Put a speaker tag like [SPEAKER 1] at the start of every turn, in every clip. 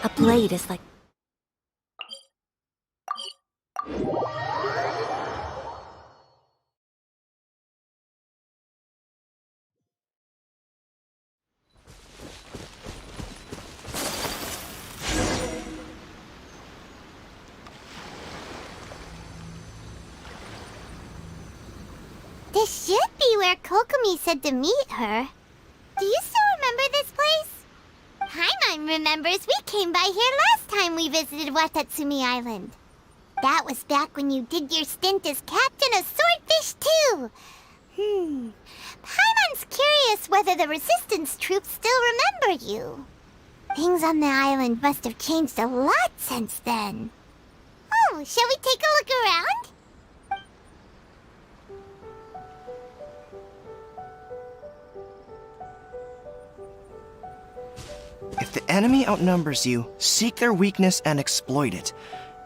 [SPEAKER 1] A blade is like...
[SPEAKER 2] This should be where Kokomi said to meet her. Do you still remember this place? Paimon remembers we came by here last time we visited Watatsumi Island. That was back when you did your stint as captain of Swordfish too. Paimon's curious whether the resistance troops still remember you. Things on the island must have changed a lot since then. Oh, shall we take a look around?
[SPEAKER 3] If the enemy outnumbers you, seek their weakness and exploit it.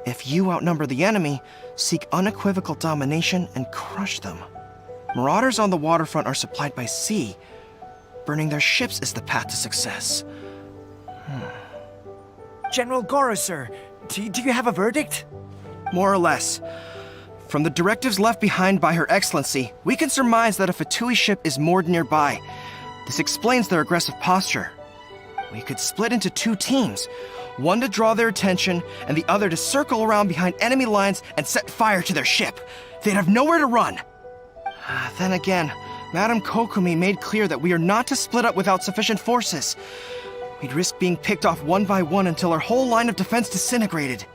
[SPEAKER 3] If you outnumber the enemy, seek unequivocal domination and crush them. Marauders on the waterfront are supplied by sea. Burning their ships is the path to success.
[SPEAKER 4] General Goro, sir, do you have a verdict?
[SPEAKER 3] More or less. From the directives left behind by Her Excellency, we can surmise that a Fatui ship is moored nearby. This explains their aggressive posture. We could split into two teams, one to draw their attention and the other to circle around behind enemy lines and set fire to their ship. They'd have nowhere to run. Then again, Madame Kokomi made clear that we are not to split up without sufficient forces. We'd risk being picked off one by one until our whole line of defense disintegrated.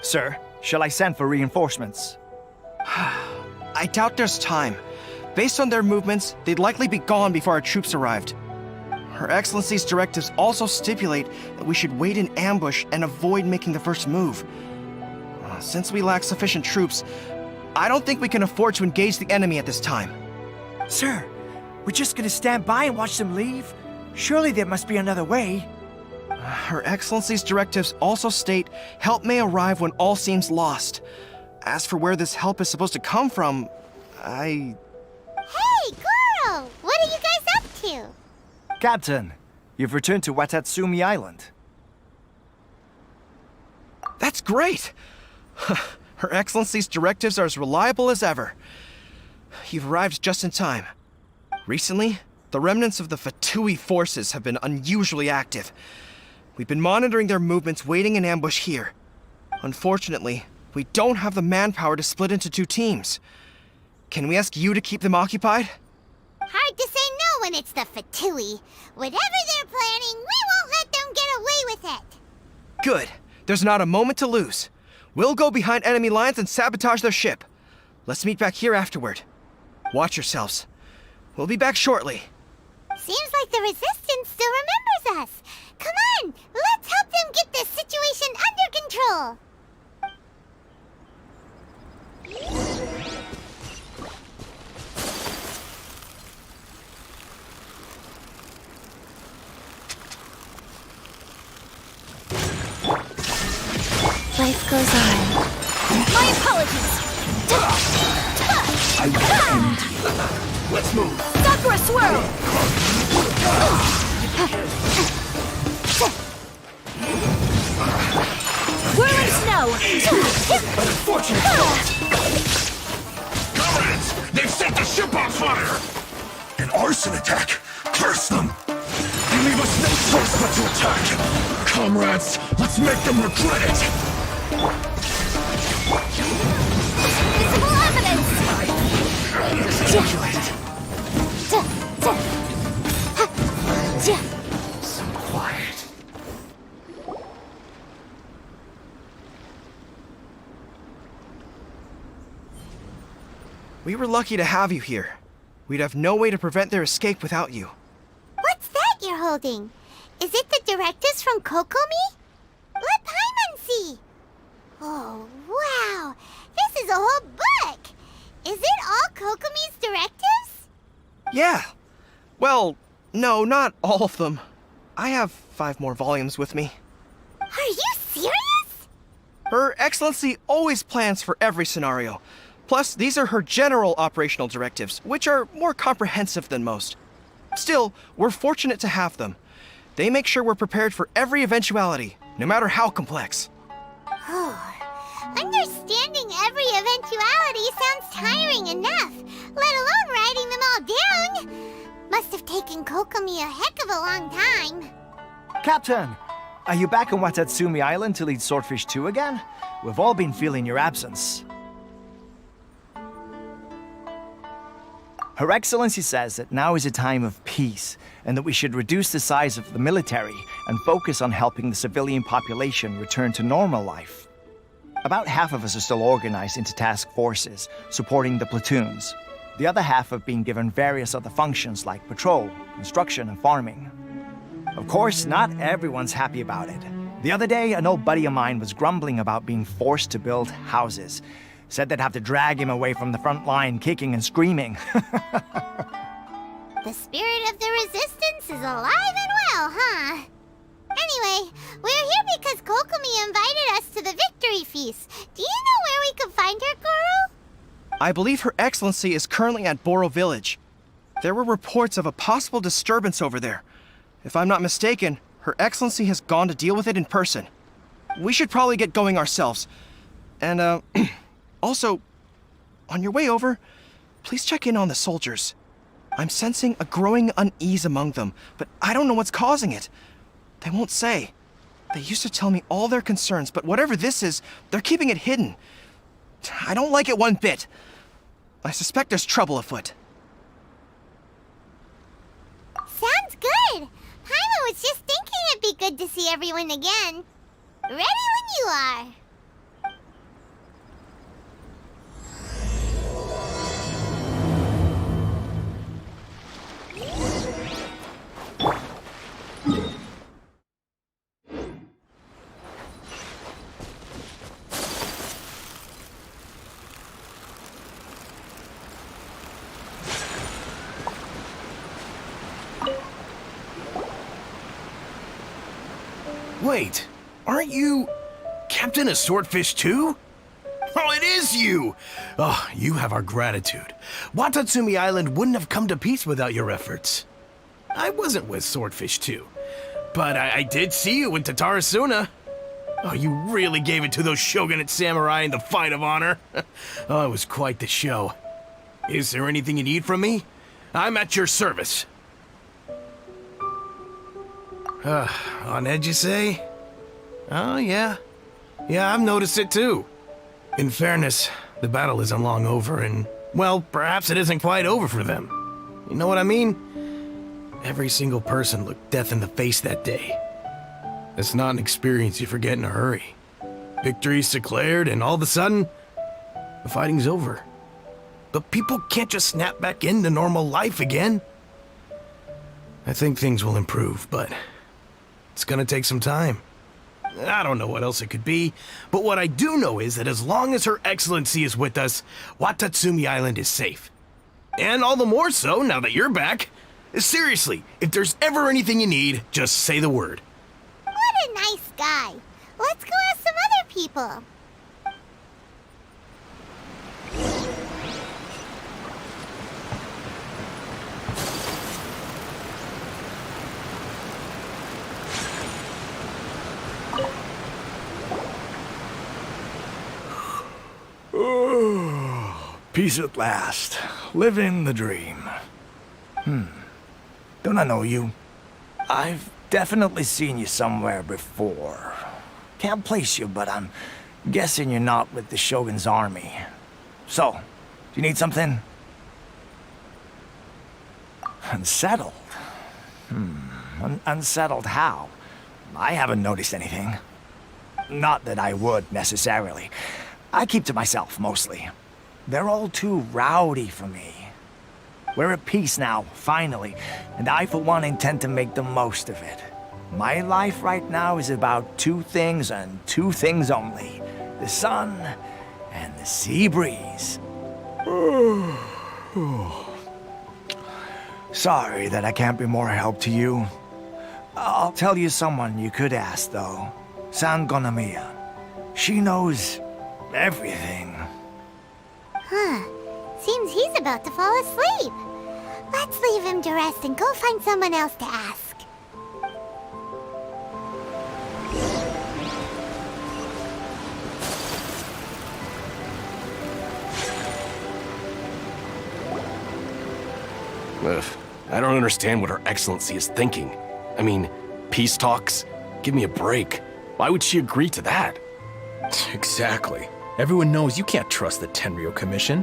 [SPEAKER 4] Sir, shall I send for reinforcements?
[SPEAKER 3] I doubt there's time. Based on their movements, they'd likely be gone before our troops arrived. Her Excellency's directives also stipulate that we should wait in ambush and avoid making the first move. Since we lack sufficient troops, I don't think we can afford to engage the enemy at this time.
[SPEAKER 4] Sir, we're just gonna stand by and watch them leave? Surely there must be another way.
[SPEAKER 3] Her Excellency's directives also state help may arrive when all seems lost. As for where this help is supposed to come from,
[SPEAKER 2] Hey, Goro! What are you guys up to?
[SPEAKER 4] Captain, you've returned to Watatsumi Island.
[SPEAKER 3] That's great! Her Excellency's directives are as reliable as ever. You've arrived just in time. Recently, the remnants of the Fatui forces have been unusually active. We've been monitoring their movements, waiting in ambush here. Unfortunately, we don't have the manpower to split into two teams. Can we ask you to keep them occupied?
[SPEAKER 2] Hard to say no when it's the Fatui. Whatever they're planning, we won't let them get away with it.
[SPEAKER 3] Good. There's not a moment to lose. We'll go behind enemy lines and sabotage their ship. Let's meet back here afterward. Watch yourselves. We'll be back shortly.
[SPEAKER 2] Seems like the Resistance still remembers us. Come on, let's help them get this situation under control.
[SPEAKER 1] Life goes on.
[SPEAKER 2] My apologies.
[SPEAKER 5] I will end. Let's move.
[SPEAKER 2] Sakura swirl. Whirling snow.
[SPEAKER 5] Unfortunate. Comrades, they've set the ship on fire. An arson attack. Curse them. They leave us no choice but to attack. Comrades, let's make them regret it.
[SPEAKER 2] Visible evidence.
[SPEAKER 5] So quiet.
[SPEAKER 3] We were lucky to have you here. We'd have no way to prevent their escape without you.
[SPEAKER 2] What's that you're holding? Is it the directives from Kokomi? Let Paimon see. Oh, wow. This is a whole book. Is it all Kokomi's directives?
[SPEAKER 3] Yeah. Well, no, not all of them. I have 5 more volumes with me.
[SPEAKER 2] Are you serious?
[SPEAKER 3] Her Excellency always plans for every scenario. Plus, these are her general operational directives, which are more comprehensive than most. Still, we're fortunate to have them. They make sure we're prepared for every eventuality, no matter how complex.
[SPEAKER 2] Understanding every eventuality sounds tiring enough, let alone writing them all down. Must have taken Kokomi a heck of a long time.
[SPEAKER 4] Captain, are you back on Watatsumi Island to lead Swordfish 2 again? We've all been feeling your absence. Her Excellency says that now is a time of peace, and that we should reduce the size of the military and focus on helping the civilian population return to normal life. About half of us are still organized into task forces, supporting the platoons. The other half have been given various other functions like patrol, construction, and farming. Of course, not everyone's happy about it. The other day, an old buddy of mine was grumbling about being forced to build houses. Said they'd have to drag him away from the front line, kicking and screaming.
[SPEAKER 2] The spirit of the resistance is alive and well, huh? Anyway, we're here because Kokomi invited us to the victory feast. Do you know where we can find her, Guru?
[SPEAKER 3] I believe Her Excellency is currently at Boro Village. There were reports of a possible disturbance over there. If I'm not mistaken, Her Excellency has gone to deal with it in person. We should probably get going ourselves. And, also, on your way over, please check in on the soldiers. I'm sensing a growing unease among them, but I don't know what's causing it. They won't say. They used to tell me all their concerns, but whatever this is, they're keeping it hidden. I don't like it one bit. I suspect there's trouble afoot.
[SPEAKER 2] Sounds good. Paimon was just thinking it'd be good to see everyone again. Ready when you are.
[SPEAKER 5] Wait, aren't you Captain of Swordfish 2? Oh, it is you! Oh, you have our gratitude. Watatsumi Island wouldn't have come to peace without your efforts. I wasn't with Swordfish 2, but I did see you in Tatarasuna. Oh, you really gave it to those shogunate samurai in the fight of honor. Oh, it was quite the show. Is there anything you need from me? I'm at your service. On edge, you say? Oh, yeah. Yeah, I've noticed it too. In fairness, the battle isn't long over, and, well, perhaps it isn't quite over for them. You know what I mean? Every single person looked death in the face that day. It's not an experience you forget in a hurry. Victory's declared, and all of a sudden, the fighting's over. But people can't just snap back into normal life again. I think things will improve, but it's gonna take some time. I don't know what else it could be, but what I do know is that as long as Her Excellency is with us, Watatsumi Island is safe. And all the more so now that you're back. Seriously, if there's ever anything you need, just say the word.
[SPEAKER 2] What a nice guy. Let's go ask some other people.
[SPEAKER 4] Peace at last. Living the dream. Don't I know you? I've definitely seen you somewhere before. Can't place you, but I'm guessing you're not with the Shogun's army. So, do you need something? Unsettled? Unsettled how? I haven't noticed anything. Not that I would, necessarily. I keep to myself, mostly. They're all too rowdy for me. We're at peace now, finally, and I, for one, intend to make the most of it. My life right now is about two things and two things only. The sun and the sea breeze. Sorry that I can't be more help to you. I'll tell you someone you could ask, though. San Gonamiya. She knows everything.
[SPEAKER 2] Seems he's about to fall asleep. Let's leave him to rest and go find someone else to ask.
[SPEAKER 6] Ugh, I don't understand what Her Excellency is thinking. I mean, peace talks? Give me a break. Why would she agree to that?
[SPEAKER 5] Exactly. Everyone knows you can't trust the Tenryo Commission.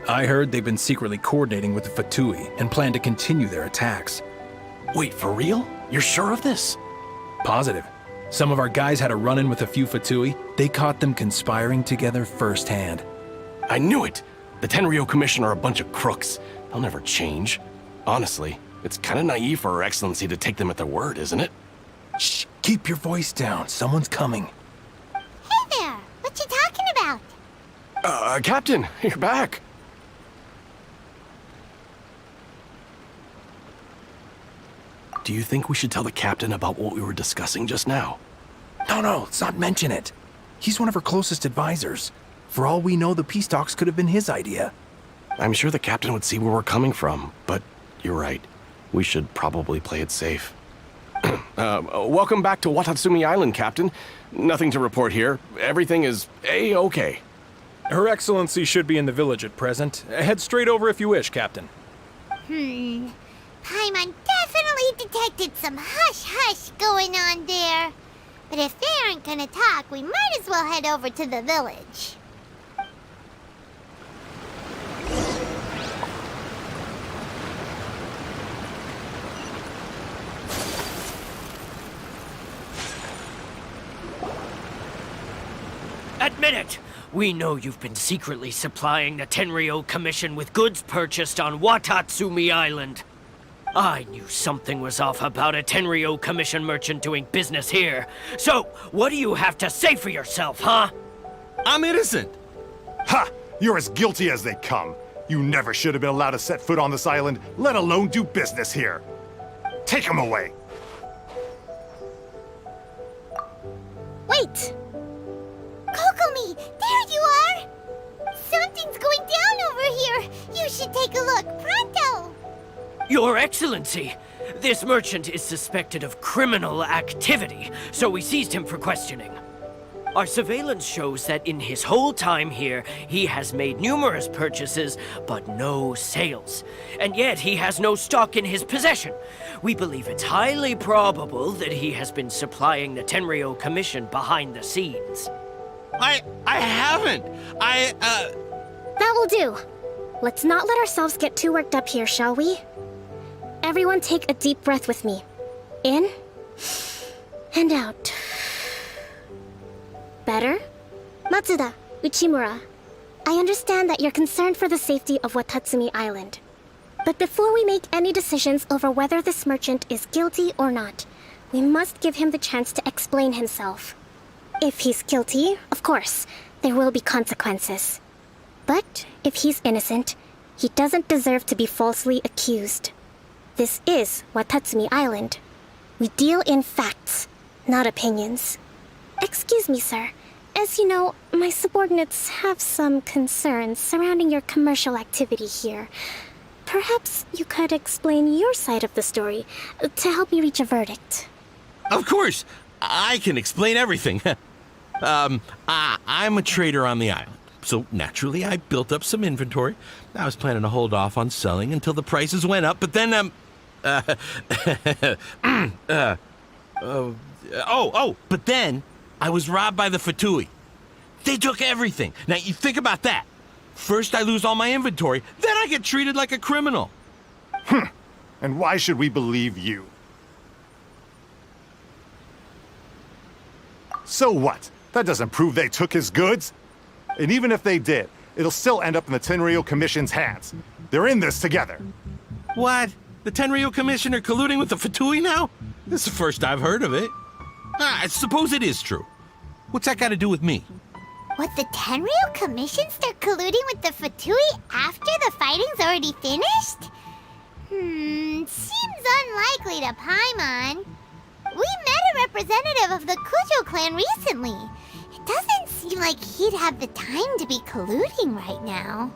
[SPEAKER 5] I heard they've been secretly coordinating with the Fatui and plan to continue their attacks.
[SPEAKER 6] Wait, for real? You're sure of this?
[SPEAKER 5] Positive. Some of our guys had a run-in with a few Fatui. They caught them conspiring together firsthand.
[SPEAKER 6] I knew it! The Tenryo Commission are a bunch of crooks. They'll never change. Honestly, it's kind of naive for Her Excellency to take them at their word, isn't it?
[SPEAKER 5] Shh, keep your voice down. Someone's coming.
[SPEAKER 2] Hey there! What you talking about?
[SPEAKER 6] Captain, you're back. Do you think we should tell the captain about what we were discussing just now?
[SPEAKER 5] No, let's not mention it. He's one of our closest advisors. For all we know, the peace talks could have been his idea.
[SPEAKER 6] I'm sure the captain would see where we're coming from, but you're right. We should probably play it safe. Welcome back to Watatsumi Island, Captain. Nothing to report here. Everything is A-okay.
[SPEAKER 7] Her Excellency should be in the village at present. Head straight over if you wish, Captain.
[SPEAKER 2] Paimon definitely detected some hush-hush going on there. But if they aren't gonna talk, we might as well head over to the village.
[SPEAKER 8] Admit it! We know you've been secretly supplying the Tenryo Commission with goods purchased on Watatsumi Island. I knew something was off about a Tenryo Commission merchant doing business here. So, what do you have to say for yourself, huh?
[SPEAKER 9] I'm innocent! Ha! You're as guilty as they come. You never should have been allowed to set foot on this island, let alone do business here. Take him away!
[SPEAKER 2] Wait! Kokomi, there you are! Something's going down over here! You should take a look, pronto!
[SPEAKER 8] Your Excellency, this merchant is suspected of criminal activity, so we seized him for questioning. Our surveillance shows that in his whole time here, he has made numerous purchases, but no sales. And yet he has no stock in his possession. We believe it's highly probable that he has been supplying the Tenryo Commission behind the scenes.
[SPEAKER 10] I haven't.
[SPEAKER 1] That will do. Let's not let ourselves get too worked up here, shall we? Everyone take a deep breath with me. In and out. Better? Matsuda, Uchimura, I understand that you're concerned for the safety of Watatsumi Island. But before we make any decisions over whether this merchant is guilty or not, we must give him the chance to explain himself. If he's guilty, of course, there will be consequences. But if he's innocent, he doesn't deserve to be falsely accused. This is Watatsumi Island. We deal in facts, not opinions. Excuse me, sir. As you know, my subordinates have some concerns surrounding your commercial activity here. Perhaps you could explain your side of the story to help me reach a verdict.
[SPEAKER 10] Of course, I can explain everything. I'm a trader on the island, so naturally I built up some inventory. I was planning to hold off on selling until the prices went up, but then, but then I was robbed by the Fatui. They took everything. Now, you think about that. First I lose all my inventory, then I get treated like a criminal.
[SPEAKER 9] And why should we believe you? So what? That doesn't prove they took his goods. And even if they did, it'll still end up in the Tenryo Commission's hands. They're in this together.
[SPEAKER 10] What? The Tenryo Commission are colluding with the Fatui now? This is the first I've heard of it. I suppose it is true. What's that got to do with me?
[SPEAKER 2] What, the Tenryo Commission start colluding with the Fatui after the fighting's already finished? Seems unlikely to Paimon. We met a representative of the Kujo clan recently. It doesn't seem like he'd have the time to be colluding right now.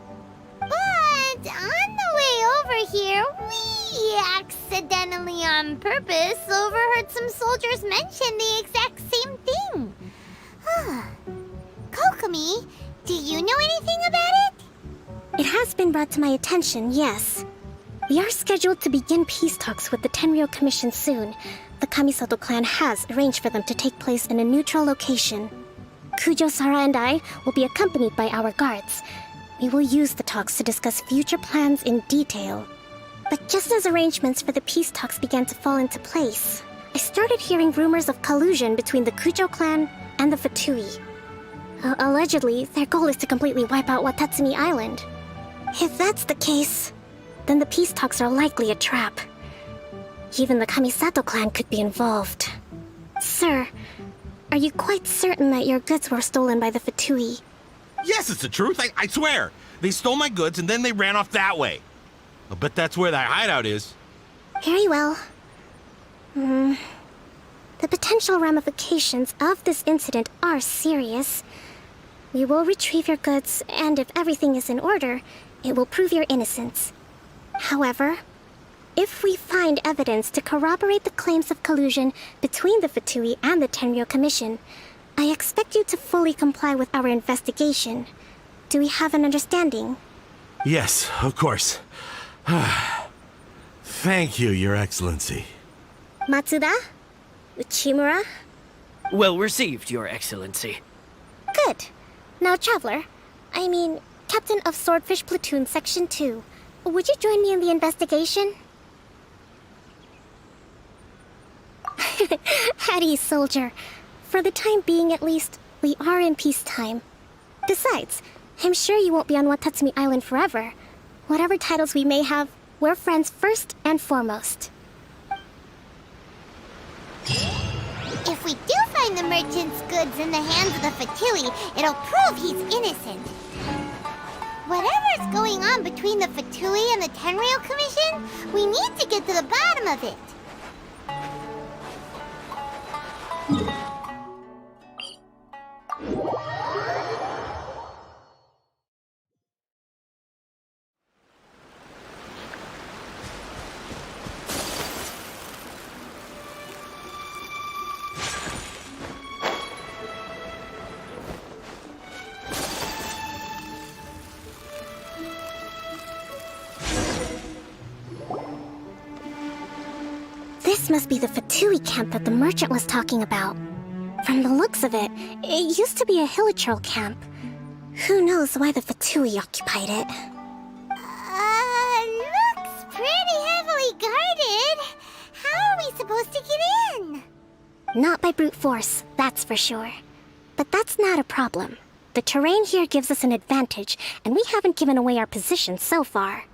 [SPEAKER 2] But on the way over here, we accidentally on purpose overheard some soldiers mention the exact same thing. Kokomi, do you know anything about it?
[SPEAKER 1] It has been brought to my attention, yes. We are scheduled to begin peace talks with the Tenryou Commission soon. The Kamisato clan has arranged for them to take place in a neutral location. Kujo, Sara, and I will be accompanied by our guards. We will use the talks to discuss future plans in detail. But just as arrangements for the peace talks began to fall into place, I started hearing rumors of collusion between the Kujo clan and the Fatui. Allegedly, their goal is to completely wipe out Watatsumi Island. If that's the case, then the peace talks are likely a trap. Even the Kamisato clan could be involved. Sir, are you quite certain that your goods were stolen by the Fatui?
[SPEAKER 10] Yes, it's the truth. I swear. They stole my goods and then they ran off that way. I'll bet that's where their hideout is.
[SPEAKER 1] Very well. The potential ramifications of this incident are serious. We will retrieve your goods, and if everything is in order, it will prove your innocence. However, if we find evidence to corroborate the claims of collusion between the Fatui and the Tenryou Commission, I expect you to fully comply with our investigation. Do we have an understanding?
[SPEAKER 10] Yes, of course. Thank you, Your Excellency.
[SPEAKER 1] Matsuda? Uchimura?
[SPEAKER 8] Well received, Your Excellency.
[SPEAKER 1] Good. Now, Traveler, Captain of Swordfish Platoon Section 2, would you join me in the investigation? Hattie, soldier. For the time being, at least, we are in peacetime. Besides, I'm sure you won't be on Watatsumi Island forever. Whatever titles we may have, we're friends first and foremost.
[SPEAKER 2] If we do find the merchant's goods in the hands of the Fatui, it'll prove he's innocent. Whatever's going on between the Fatui and the Tenryou Commission, we need to get to the bottom of it.
[SPEAKER 1] This must be the Fatui camp that the merchant was talking about. From the looks of it, it used to be a Hilichurl camp. Who knows why the Fatui occupied it?
[SPEAKER 2] Looks pretty heavily guarded. How are we supposed to get in?
[SPEAKER 1] Not by brute force, that's for sure. But that's not a problem. The terrain here gives us an advantage, and we haven't given away our position so far.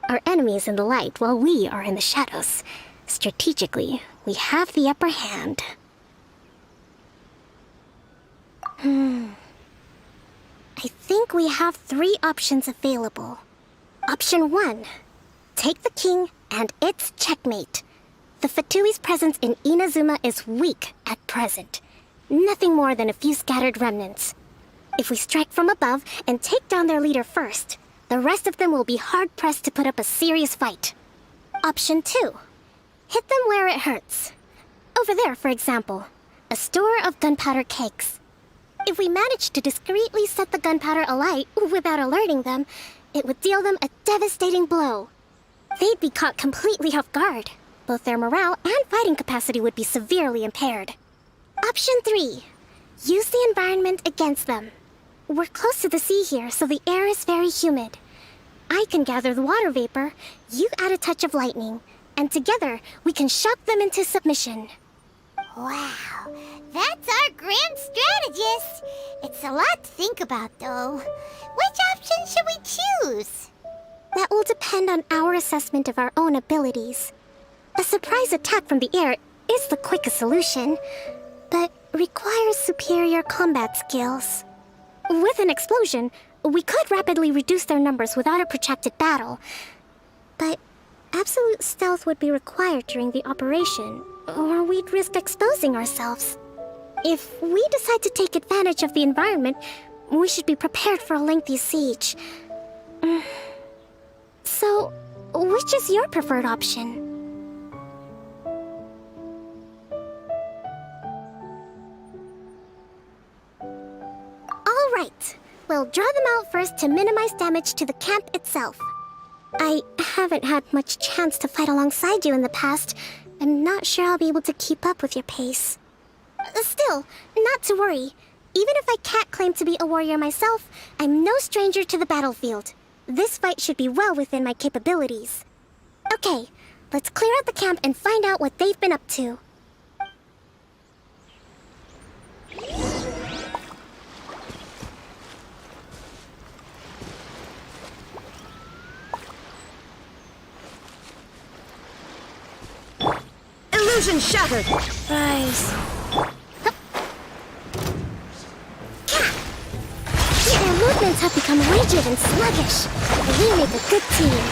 [SPEAKER 1] Our enemy is in the light, while we are in the shadows. Strategically, we have the upper hand. I think we have 3 options available. Option 1. Take the king, and it's checkmate. The Fatui's presence in Inazuma is weak at present. Nothing more than a few scattered remnants. If we strike from above and take down their leader first, the rest of them will be hard-pressed to put up a serious fight. Option 2. Hit them where it hurts. Over there, for example, a store of gunpowder cakes. If we manage to discreetly set the gunpowder alight without alerting them, it would deal them a devastating blow. They'd be caught completely off guard. Both their morale and fighting capacity would be severely impaired. Option 3. Use the environment against them. We're close to the sea here, so the air is very humid. I can gather the water vapor, you add a touch of lightning, and together we can shock them into submission.
[SPEAKER 2] Wow, that's our grand strategist. It's a lot to think about, though. Which option should we choose?
[SPEAKER 1] That will depend on our assessment of our own abilities. A surprise attack from the air is the quickest solution, but requires superior combat skills. With an explosion, we could rapidly reduce their numbers without a protracted battle, but absolute stealth would be required during the operation, or we'd risk exposing ourselves. If we decide to take advantage of the environment, we should be prepared for a lengthy siege. So, which is your preferred option? All right. We'll draw them out first to minimize damage to the camp itself. I haven't had much chance to fight alongside you in the past. I'm not sure I'll be able to keep up with your pace. Still, not to worry. Even if I can't claim to be a warrior myself, I'm no stranger to the battlefield. This fight should be well within my capabilities. Okay, let's clear out the camp and find out what they've been up to.
[SPEAKER 11] Illusion shattered!
[SPEAKER 1] Rise. Their movements have become rigid and sluggish. We make a good team.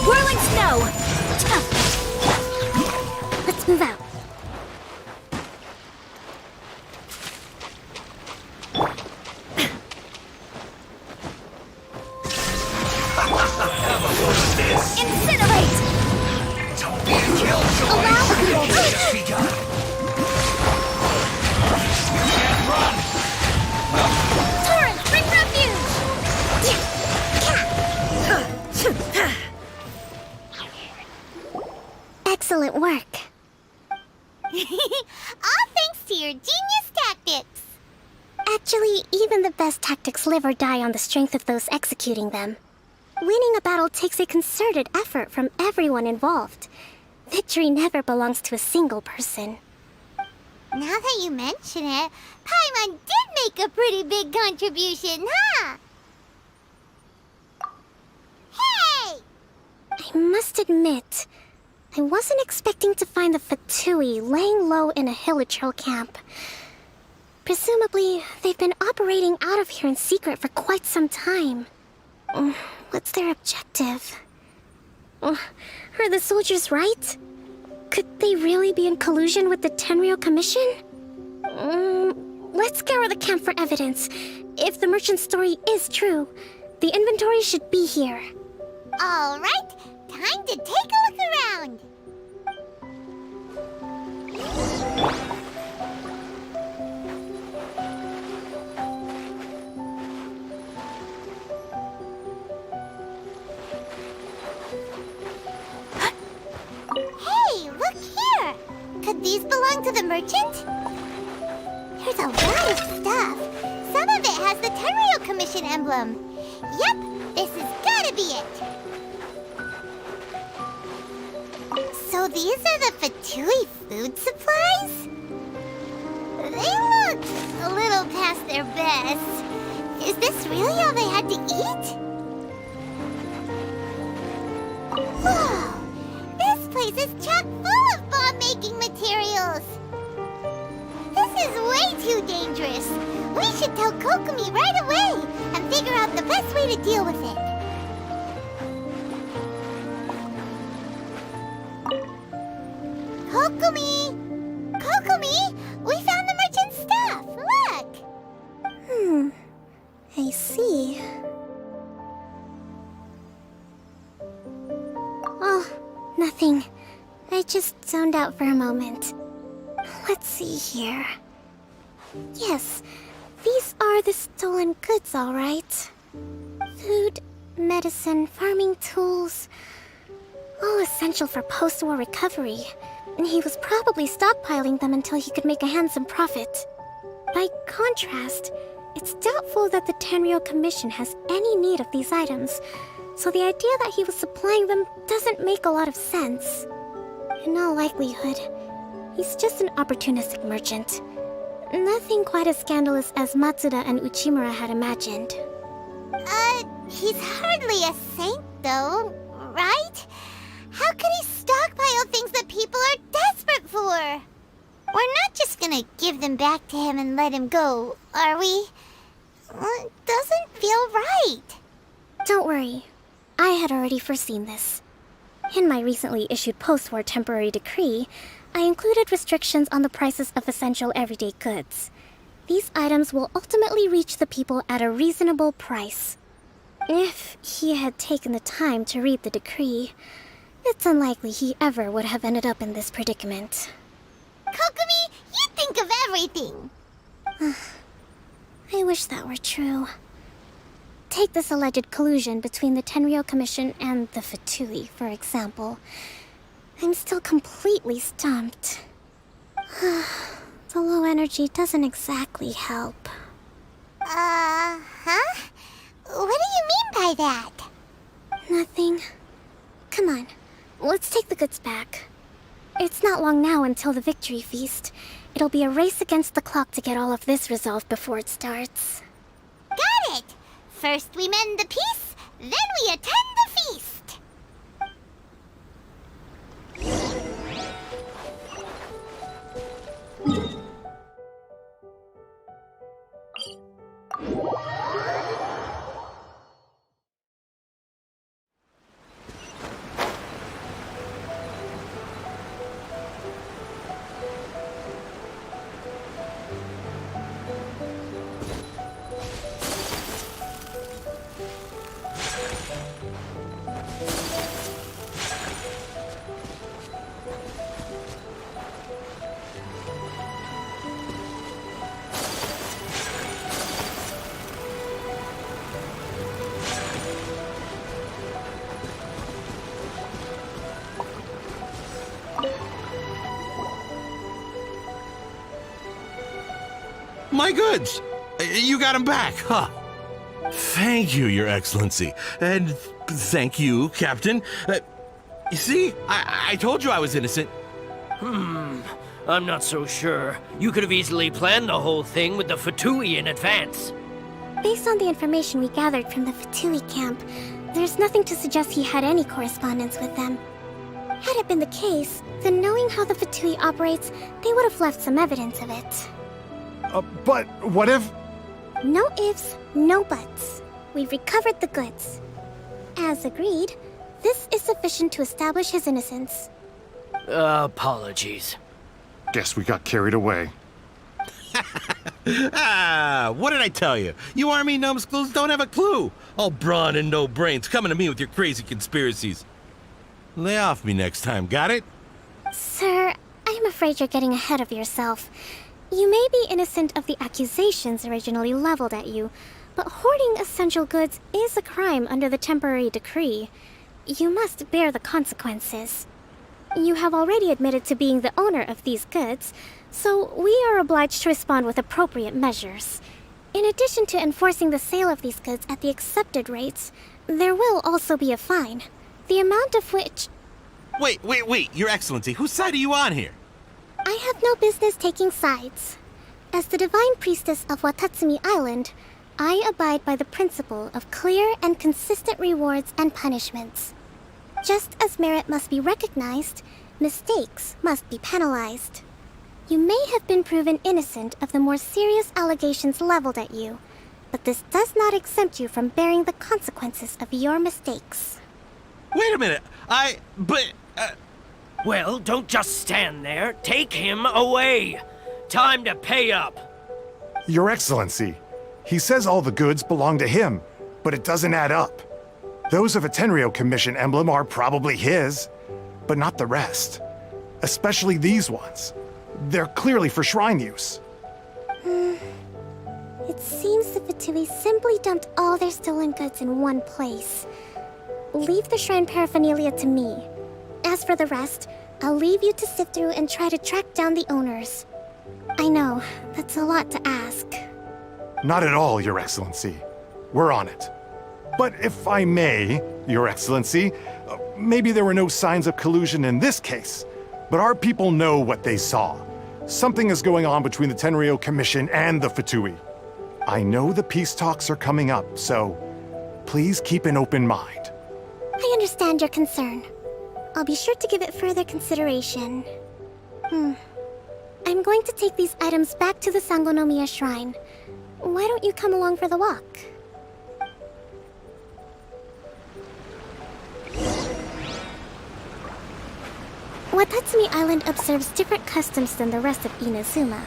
[SPEAKER 11] Whirling snow!
[SPEAKER 1] Let's move out.
[SPEAKER 11] Incinerate!
[SPEAKER 12] Don't be a killjoy! The only just begun! You can't run!
[SPEAKER 11] Torrent, bring refuge!
[SPEAKER 1] Excellent work.
[SPEAKER 2] All thanks to your genius tactics.
[SPEAKER 1] Actually, even the best tactics live or die on the strength of those executing them. Winning a battle takes a concerted effort from everyone involved. Victory never belongs to a single person.
[SPEAKER 2] Now that you mention it, Paimon did make a pretty big contribution, huh? Hey!
[SPEAKER 1] I must admit, I wasn't expecting to find the Fatui laying low in a Hilichurl camp. Presumably, they've been operating out of here in secret for quite some time. What's their objective? Are the soldiers right? Could they really be in collusion with the Tenryou Commission? Let's scour the camp for evidence. If the merchant's story is true, the inventory should be here.
[SPEAKER 2] All right, time to take a look around. Hey, look here! Could these belong to the merchant? There's a lot of stuff. Some of it has the Tenryou Commission emblem. Yep, this has gotta be it. So these are the Fatui food supplies? They look a little past their best. Is this really all they had to eat? Whoa! This place is chock full of bomb-making materials! This is way too dangerous! We should tell Kokomi right away and figure out the best way to deal with it. Kokomi! Kokomi! We found the merchant's stuff! Look!
[SPEAKER 1] I see. Oh, nothing. I just zoned out for a moment. Let's see here. Yes, these are the stolen goods, all right. Food, medicine, farming tools. All essential for post-war recovery. And he was probably stockpiling them until he could make a handsome profit. By contrast, it's doubtful that the Tenryou Commission has any need of these items, so the idea that he was supplying them doesn't make a lot of sense. In all likelihood, he's just an opportunistic merchant. Nothing quite as scandalous as Matsuda and Uchimura had imagined.
[SPEAKER 2] He's hardly a saint, though, right? How could he stockpile things that people are desperate for? We're not just gonna give them back to him and let him go, are we? It doesn't feel right.
[SPEAKER 1] Don't worry. I had already foreseen this. In my recently issued post-war temporary decree, I included restrictions on the prices of essential everyday goods. These items will ultimately reach the people at a reasonable price. If he had taken the time to read the decree, It's unlikely he ever would have ended up in this predicament.
[SPEAKER 2] Kokomi, you think of everything.
[SPEAKER 1] I wish that were true. Take this alleged collusion between the Tenryou Commission and the Fatui, for example. I'm still completely stumped. The low energy doesn't exactly help.
[SPEAKER 2] Huh? What do you mean by that?
[SPEAKER 1] Nothing. Come on, let's take the goods back. It's not long now until the victory feast. It'll be a race against the clock to get all of this resolved before it starts.
[SPEAKER 2] Got it! First we mend the peace, then we attend the feast!
[SPEAKER 10] My goods! You got them back, huh? Thank you, Your Excellency. And thank you, Captain. You see, I told you I was innocent.
[SPEAKER 8] I'm not so sure. You could have easily planned the whole thing with the Fatui in advance.
[SPEAKER 1] Based on the information we gathered from the Fatui camp, there's nothing to suggest he had any correspondence with them. Had it been the case, then knowing how the Fatui operates, they would have left some evidence of it.
[SPEAKER 9] But what if...
[SPEAKER 1] No ifs, no buts. We've recovered the goods. As agreed, this is sufficient to establish his innocence.
[SPEAKER 8] Apologies.
[SPEAKER 9] Guess we got carried away.
[SPEAKER 10] What did I tell you? You army numbskulls don't have a clue. All brawn and no brains coming to me with your crazy conspiracies. Lay off me next time, got it?
[SPEAKER 1] Sir, I'm afraid you're getting ahead of yourself. You may be innocent of the accusations originally leveled at you, but hoarding essential goods is a crime under the temporary decree. You must bear the consequences. You have already admitted to being the owner of these goods, so we are obliged to respond with appropriate measures. In addition to enforcing the sale of these goods at the accepted rates, there will also be a fine, the amount of which...
[SPEAKER 10] Wait, Your Excellency, whose side are you on here?
[SPEAKER 1] I have no business taking sides. As the Divine Priestess of Watatsumi Island, I abide by the principle of clear and consistent rewards and punishments. Just as merit must be recognized, mistakes must be penalized. You may have been proven innocent of the more serious allegations leveled at you, but this does not exempt you from bearing the consequences of your mistakes.
[SPEAKER 10] Wait a minute,
[SPEAKER 8] Well, don't just stand there. Take him away. Time to pay up.
[SPEAKER 9] Your Excellency, he says all the goods belong to him, but it doesn't add up. Those of a Tenryou Commission emblem are probably his, but not the rest. Especially these ones. They're clearly for shrine use.
[SPEAKER 1] It seems the Fatui simply dumped all their stolen goods in one place. Leave the shrine paraphernalia to me. As for the rest, I'll leave you to sift through and try to track down the owners. I know, that's a lot to ask.
[SPEAKER 9] Not at all, Your Excellency. We're on it. But if I may, Your Excellency, maybe there were no signs of collusion in this case, but our people know what they saw. Something is going on between the Tenryou Commission and the Fatui. I know the peace talks are coming up, so please keep an open mind.
[SPEAKER 1] I understand your concern. I'll be sure to give it further consideration. I'm going to take these items back to the Sangonomiya Shrine. Why don't you come along for the walk? Watatsumi Island observes different customs than the rest of Inazuma.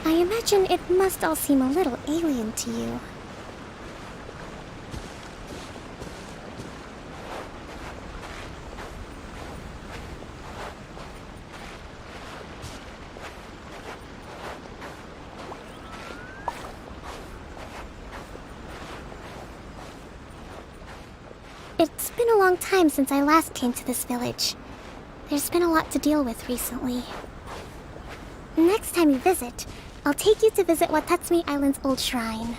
[SPEAKER 1] I imagine it must all seem a little alien to you. It's been a long time since I last came to this village. There's been a lot to deal with recently. Next time you visit, I'll take you to visit Watatsumi Island's old shrine.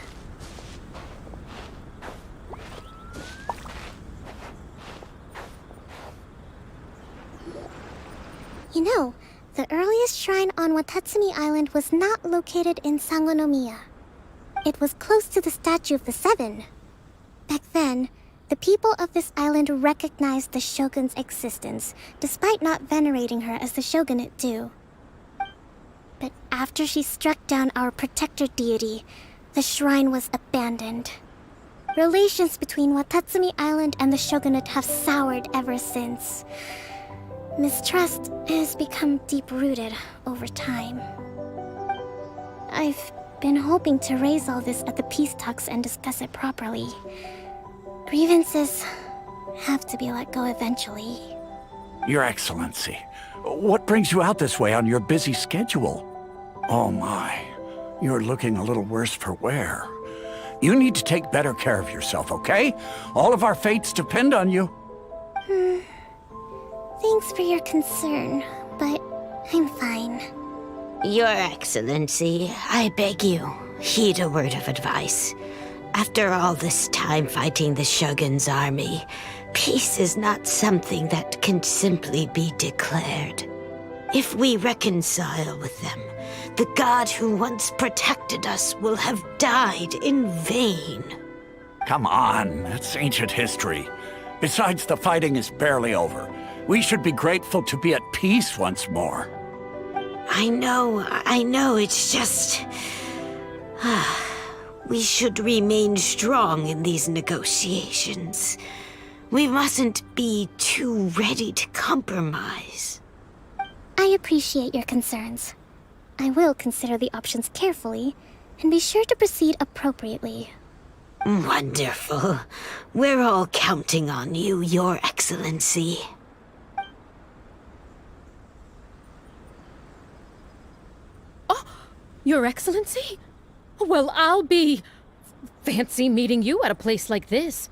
[SPEAKER 1] You know, the earliest shrine on Watatsumi Island was not located in Sangonomiya. It was close to the Statue of the Seven. Back then, the people of this island recognized the shogun's existence, despite not venerating her as the shogunate do. But after she struck down our protector deity, the shrine was abandoned. Relations between Watatsumi Island and the shogunate have soured ever since. Mistrust has become deep-rooted over time. I've been hoping to raise all this at the peace talks and discuss it properly. Grievances have to be let go eventually.
[SPEAKER 13] Your Excellency, what brings you out this way on your busy schedule? Oh my, you're looking a little worse for wear. You need to take better care of yourself, okay? All of our fates depend on you.
[SPEAKER 1] Thanks for your concern, but I'm fine.
[SPEAKER 14] Your Excellency, I beg you, heed a word of advice. After all this time fighting the Shogun's army, peace is not something that can simply be declared. If we reconcile with them, the god who once protected us will have died in vain.
[SPEAKER 13] Come on, that's ancient history. Besides, the fighting is barely over. We should be grateful to be at peace once more.
[SPEAKER 14] I know, it's just... We should remain strong in these negotiations. We mustn't be too ready to compromise.
[SPEAKER 1] I appreciate your concerns. I will consider the options carefully, and be sure to proceed appropriately.
[SPEAKER 14] Wonderful. We're all counting on you, Your Excellency.
[SPEAKER 15] Your Excellency? Well, I'll be... fancy meeting you at a place like this.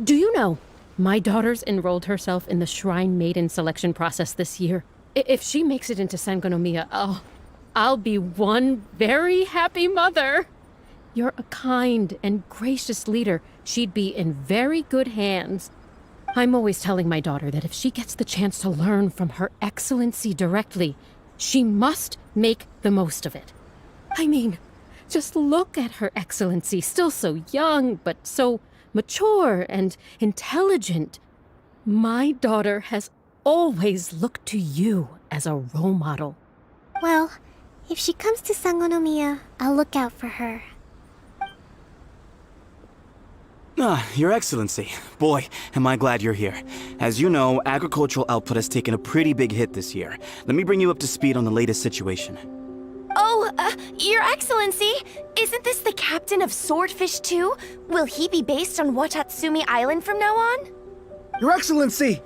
[SPEAKER 15] Do you know, my daughter's enrolled herself in the Shrine Maiden selection process this year. If she makes it into Sangonomiya, I'll be one very happy mother. You're a kind and gracious leader. She'd be in very good hands. I'm always telling my daughter that if she gets the chance to learn from Her Excellency directly, she must make the most of it. I mean, just look at Her Excellency, still so young, but so mature and intelligent. My daughter has always looked to you as a role model.
[SPEAKER 1] Well, if she comes to Sangonomiya, I'll look out for her.
[SPEAKER 16] Your Excellency. Boy, am I glad you're here. As you know, agricultural output has taken a pretty big hit this year. Let me bring you up to speed on the latest situation.
[SPEAKER 11] Oh, Your Excellency, isn't this the captain of Swordfish too? Will he be based on Watatsumi Island from now on?
[SPEAKER 3] Your Excellency!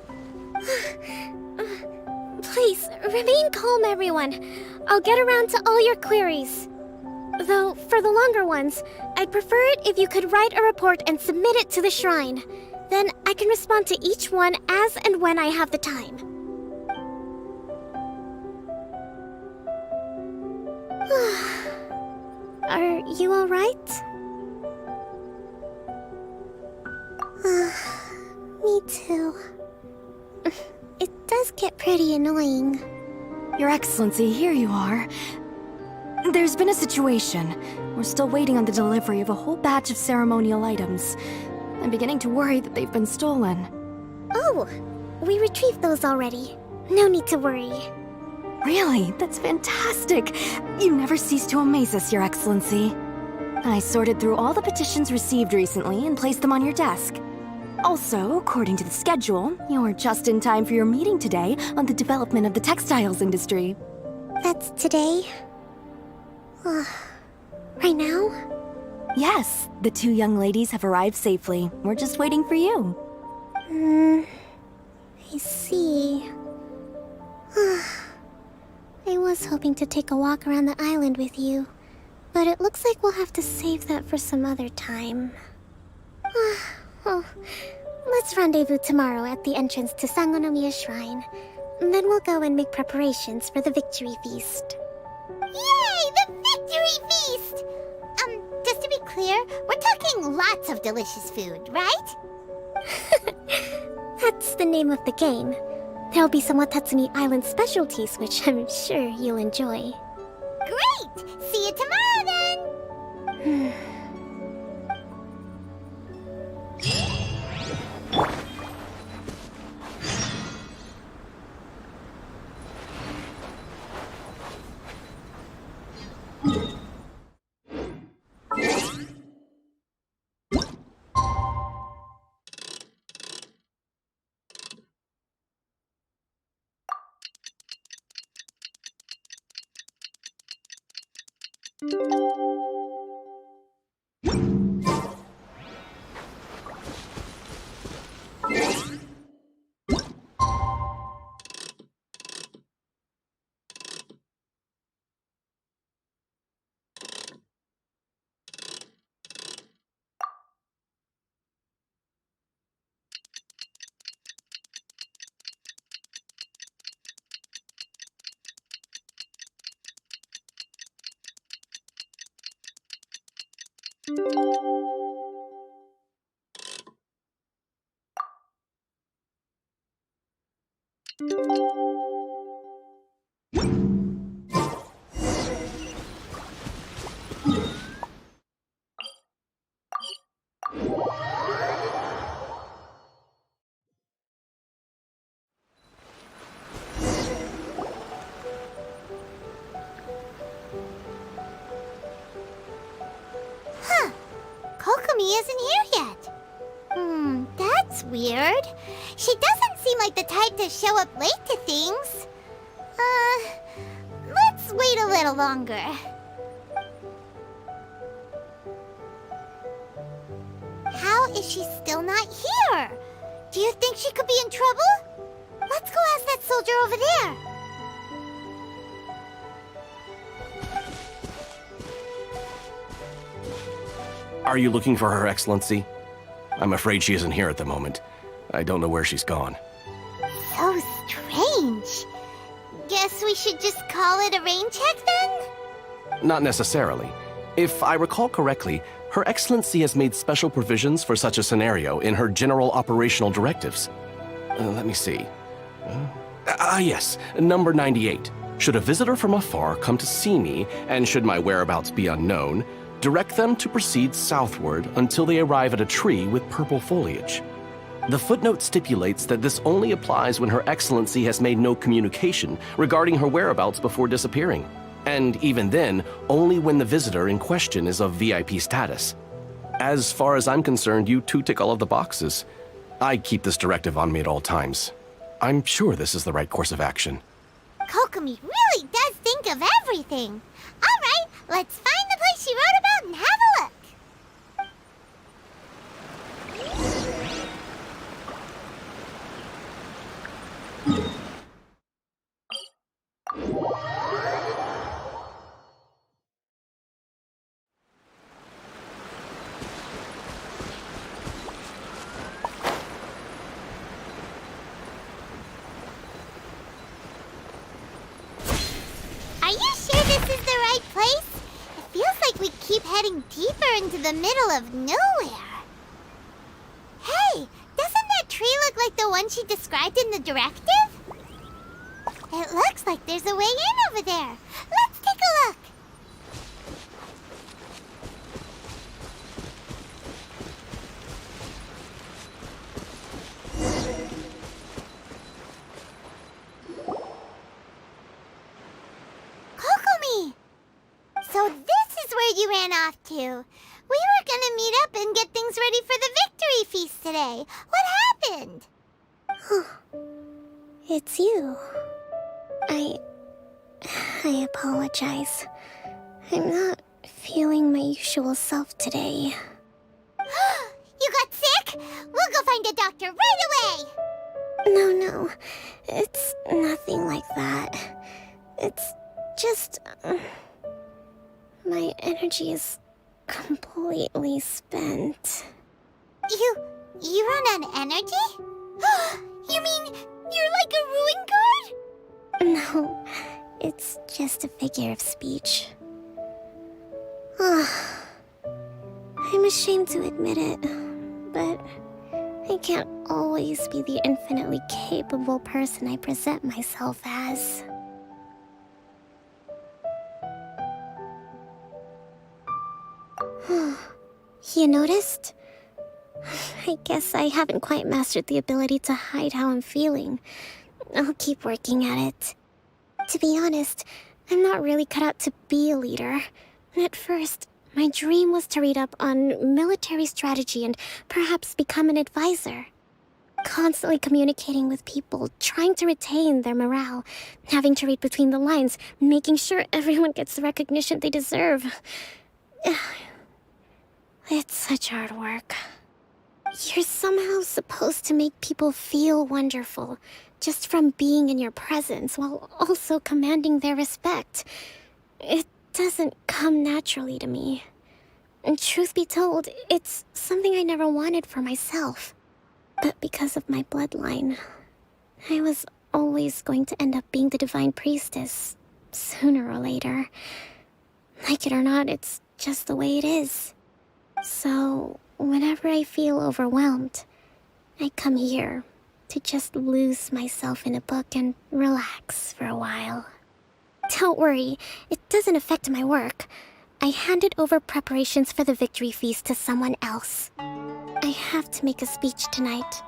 [SPEAKER 1] Please, remain calm, everyone. I'll get around to all your queries. Though, for the longer ones, I'd prefer it if you could write a report and submit it to the shrine. Then I can respond to each one as and when I have the time. Are you alright? Me too. It does get pretty annoying.
[SPEAKER 17] Your Excellency, here you are. There's been a situation. We're still waiting on the delivery of a whole batch of ceremonial items. I'm beginning to worry that they've been stolen.
[SPEAKER 1] Oh, we retrieved those already. No need to worry.
[SPEAKER 17] Really? That's fantastic. You never cease to amaze us, Your Excellency. I sorted through all the petitions received recently and placed them on your desk. Also, according to the schedule, you're just in time for your meeting today on the development of the textiles industry.
[SPEAKER 1] That's today? Right now?
[SPEAKER 17] Yes, the two young ladies have arrived safely. We're just waiting for you.
[SPEAKER 1] I see. I was hoping to take a walk around the island with you, but it looks like we'll have to save that for some other time. Well, Let's rendezvous tomorrow at the entrance to Sangonomiya Shrine. Then we'll go and make preparations for the victory feast.
[SPEAKER 2] Yay, the victory feast! Just to be clear, we're talking lots of delicious food, right?
[SPEAKER 1] That's the name of the game. There'll be some Watatsumi Island specialties, which I'm sure you'll enjoy.
[SPEAKER 2] Great! See you tomorrow then! Huh. Kokomi isn't here yet. That's weird. She doesn't seem like the type to show up late to things. Let's wait a little longer. How is she still not here? Do you think she could be in trouble? Let's go ask that soldier over there.
[SPEAKER 6] Are you looking for Her Excellency? I'm afraid she isn't here at the moment. I don't know where she's gone.
[SPEAKER 2] So strange. Guess we should just call it a rain check then?
[SPEAKER 6] Not necessarily. If I recall correctly, Her Excellency has made special provisions for such a scenario in her general operational directives. Let me see. Yes, number 98. Should a visitor from afar come to see me, and should my whereabouts be unknown, direct them to proceed southward until they arrive at a tree with purple foliage. The footnote stipulates that this only applies when Her Excellency has made no communication regarding her whereabouts before disappearing, and even then, only when the visitor in question is of VIP status. As far as I'm concerned, you two tick all of the boxes. I keep this directive on me at all times. I'm sure this is the right course of action.
[SPEAKER 2] Kokomi really does think of everything. All right, let's find the place she wrote about and have a look. Are you sure this is the right place? It feels like we keep heading deeper into the middle of nowhere. Hey, doesn't that tree look like the one she described in the directive? It looks like there's a way in over there. Let's take a look. Kokomi! So this is where you ran off to. We were gonna meet up and get things ready for the victory feast today. What happened?
[SPEAKER 1] It's you. I apologize. I'm not feeling my usual self today.
[SPEAKER 2] You got sick? We'll go find a doctor right away!
[SPEAKER 1] No. It's nothing like that. It's just... my energy is completely spent.
[SPEAKER 2] You You run on energy? You mean you're like a ruin guard?
[SPEAKER 1] No, it's just a figure of speech. I'm ashamed to admit it, but I can't always be the infinitely capable person I present myself as. You noticed? I guess I haven't quite mastered the ability to hide how I'm feeling. I'll keep working at it. To be honest, I'm not really cut out to be a leader. At first, my dream was to read up on military strategy and perhaps become an advisor. Constantly communicating with people, trying to retain their morale, having to read between the lines, making sure everyone gets the recognition they deserve. It's such hard work. You're somehow supposed to make people feel wonderful, just from being in your presence, while also commanding their respect. It doesn't come naturally to me. And truth be told, it's something I never wanted for myself. But because of my bloodline, I was always going to end up being the divine priestess, sooner or later. Like it or not, it's just the way it is. So, whenever I feel overwhelmed, I come here to just lose myself in a book and relax for a while. Don't worry, it doesn't affect my work. I handed over preparations for the victory feast to someone else. I have to make a speech tonight,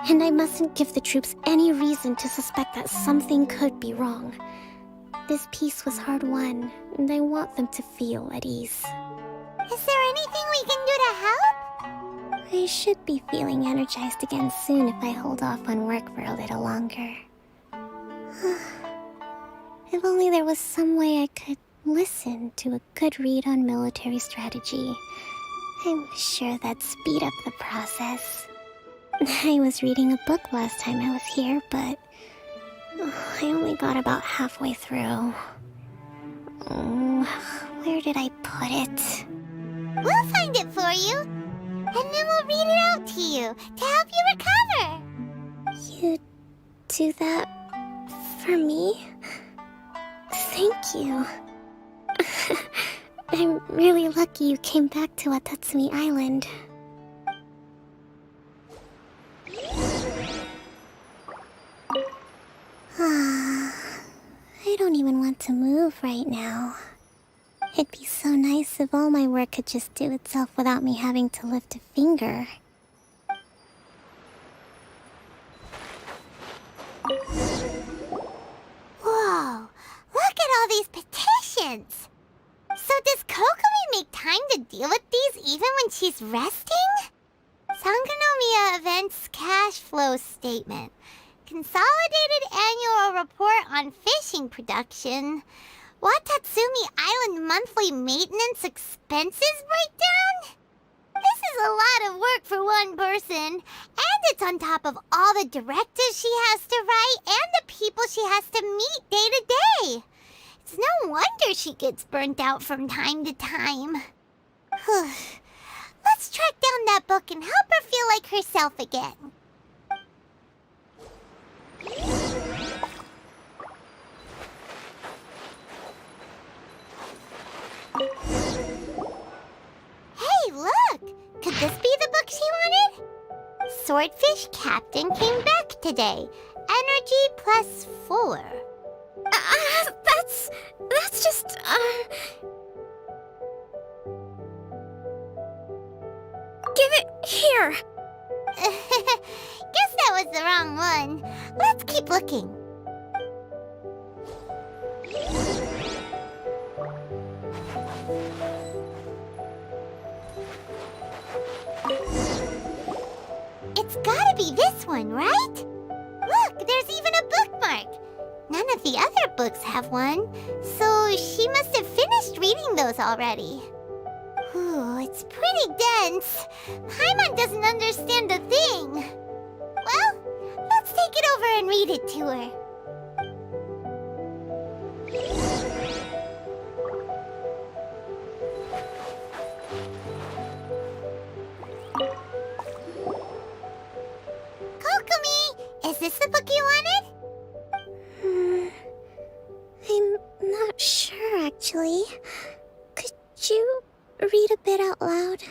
[SPEAKER 1] and I mustn't give the troops any reason to suspect that something could be wrong. This peace was hard-won, and I want them to feel at ease.
[SPEAKER 2] Is there anything we can do to help?
[SPEAKER 1] I should be feeling energized again soon if I hold off on work for a little longer. If only there was some way I could listen to a good read on military strategy. I'm sure that'd speed up the process. I was reading a book last time I was here, but I only got about halfway through. Where did I put it?
[SPEAKER 2] We'll find it for you, and then we'll read it out to you to help you recover.
[SPEAKER 1] You do that for me? Thank you. I'm really lucky you came back to Watatsumi Island. I don't even want to move right now. It'd be so nice if all my work could just do itself without me having to lift a finger.
[SPEAKER 2] Whoa, look at all these petitions! So does Kokomi make time to deal with these even when she's resting? Sangonomiya Events Cash Flow Statement. Consolidated Annual Report on Fishing Production. Watatsumi Island Monthly Maintenance Expenses Breakdown? This is a lot of work for one person, and it's on top of all the directives she has to write and the people she has to meet day to day. It's no wonder she gets burnt out from time to time. Let's track down that book and help her feel like herself again. Hey, look! Could this be the book she wanted? Swordfish Captain came back today. Energy +4.
[SPEAKER 1] That's just, Give it here!
[SPEAKER 2] Guess that was the wrong one. Let's keep looking. It's gotta be this one, right? Look, there's even a bookmark. None of the other books have one, so she must have finished reading those already. Ooh, it's pretty dense. Paimon doesn't understand a thing. Well, let's take it over and read it to her. this the book you wanted?
[SPEAKER 1] I'm not sure, actually. Could you read a bit out loud?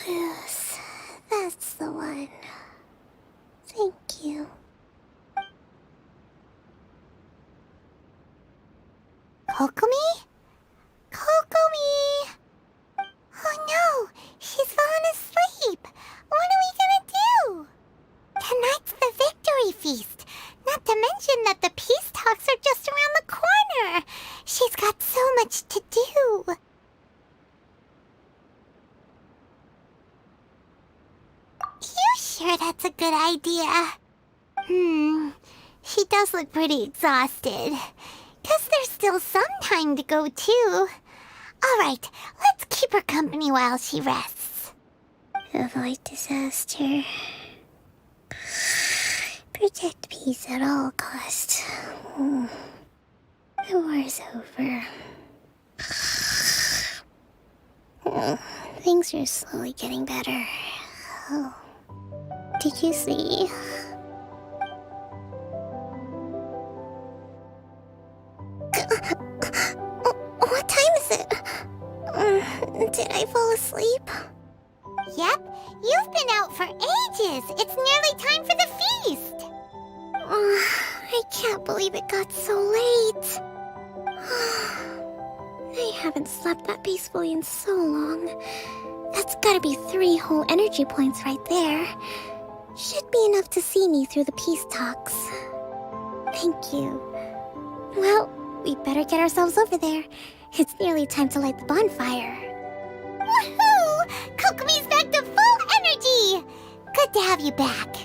[SPEAKER 1] Yes, that's the one. Thank you.
[SPEAKER 2] Kokomi? Kokomi! Oh no, she's fallen asleep. What are we gonna do? Tonight's the victory feast. Not to mention that the peace talks are just around the corner. She's got so much to do. You sure that's a good idea? She does look pretty exhausted. Guess there's still some time to go, too. Alright, let's keep her company while she rests.
[SPEAKER 1] Avoid disaster. Protect peace at all costs. The war's over. Things are slowly getting better. Oh. Did you see? What time is it? Did I fall asleep?
[SPEAKER 2] Yep, you've been out for ages. It's nearly time for the feast.
[SPEAKER 1] I can't believe it got so late. I haven't slept that peacefully in so long. That's gotta be 3 whole energy points right there. Should be enough to see me through the peace talks. Thank you. Well, we better get ourselves over there. It's nearly time to light the bonfire.
[SPEAKER 2] Woohoo! Kokomi's back to full energy! Good to have you back.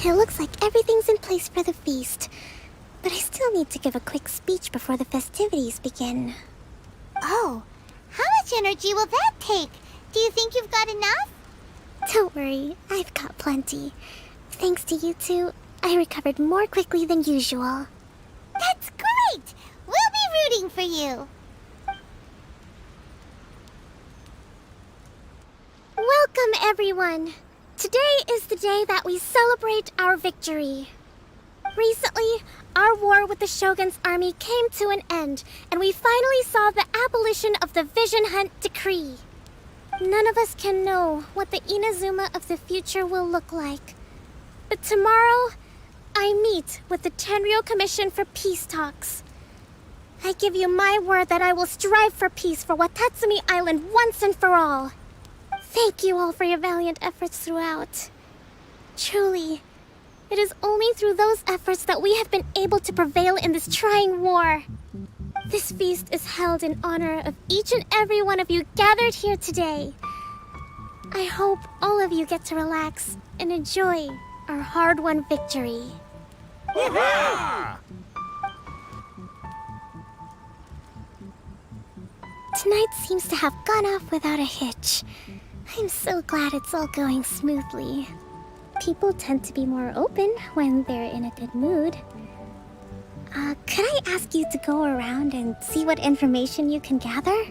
[SPEAKER 1] It looks like everything's in place for the feast. But I still need to give a quick speech before the festivities begin.
[SPEAKER 2] Oh, how much energy will that take? Do you think you've got enough?
[SPEAKER 1] Don't worry, I've got plenty. Thanks to you two, I recovered more quickly than usual.
[SPEAKER 2] That's great! We'll be rooting for you.
[SPEAKER 1] Welcome, everyone! Today is the day that we celebrate our victory. Recently, our war with the Shogun's army came to an end, and we finally saw the abolition of the Vision Hunt Decree. None of us can know what the Inazuma of the future will look like. But tomorrow, I meet with the Tenryou Commission for peace talks. I give you my word that I will strive for peace for Watatsumi Island once and for all. Thank you all for your valiant efforts throughout. Truly, it is only through those efforts that we have been able to prevail in this trying war. This feast is held in honor of each and every one of you gathered here today. I hope all of you get to relax and enjoy our hard-won victory. Tonight seems to have gone off without a hitch. I'm so glad it's all going smoothly. People tend to be more open when they're in a good mood. Could I ask you to go around and see what information you can gather?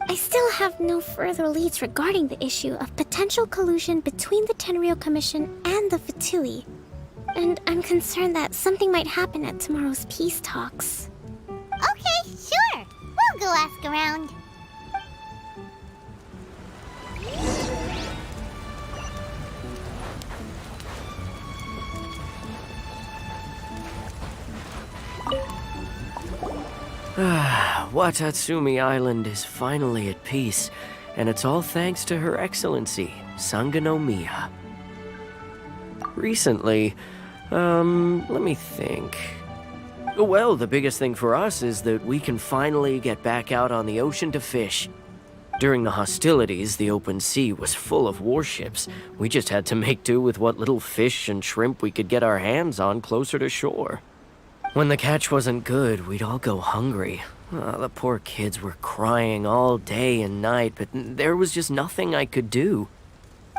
[SPEAKER 1] I still have no further leads regarding the issue of potential collusion between the Tenryou Commission and the Fatui. And I'm concerned that something might happen at tomorrow's peace talks.
[SPEAKER 2] Okay, sure. We'll go ask around.
[SPEAKER 8] Watatsumi Island is finally at peace, and it's all thanks to Her Excellency, Sangonomiya. Recently, let me think. Well, the biggest thing for us is that we can finally get back out on the ocean to fish. During the hostilities, the open sea was full of warships. We just had to make do with what little fish and shrimp we could get our hands on closer to shore. When the catch wasn't good, we'd all go hungry. The poor kids were crying all day and night, but there was just nothing I could do.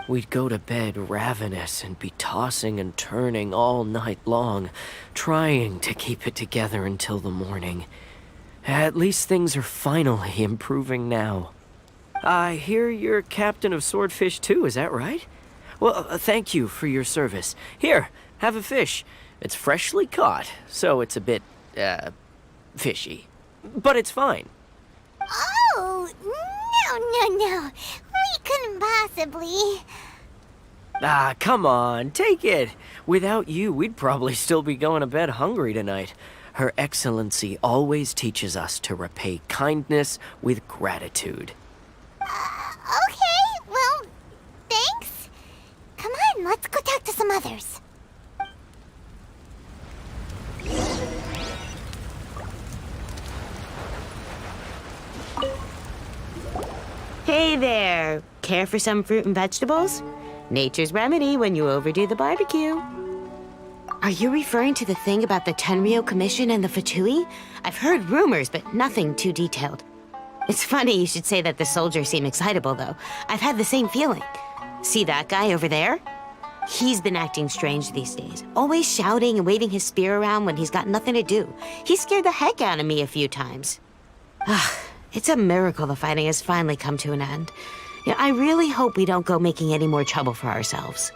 [SPEAKER 8] We'd go to bed ravenous and be tossing and turning all night long, trying to keep it together until the morning. At least things are finally improving now. I hear you're captain of Swordfish too, is that right? Well, thank you for your service. Here, have a fish. It's freshly caught, so it's a bit, fishy. But it's fine.
[SPEAKER 2] Oh, no. We couldn't possibly.
[SPEAKER 8] Ah, come on, take it. Without you, we'd probably still be going to bed hungry tonight. Her Excellency always teaches us to repay kindness with gratitude.
[SPEAKER 2] Okay, well, thanks. Come on, let's go talk to some others.
[SPEAKER 14] Hey there! Care for some fruit and vegetables? Nature's remedy when you overdo the barbecue. Are you referring to the thing about the Tenryou Commission and the Fatui? I've heard rumors, but nothing too detailed. It's funny you should say that the soldiers seem excitable, though. I've had the same feeling. See that guy over there? He's been acting strange these days, always shouting and waving his spear around when he's got nothing to do. He scared the heck out of me a few times. It's a miracle the fighting has finally come to an end. I really hope we don't go making any more trouble for ourselves.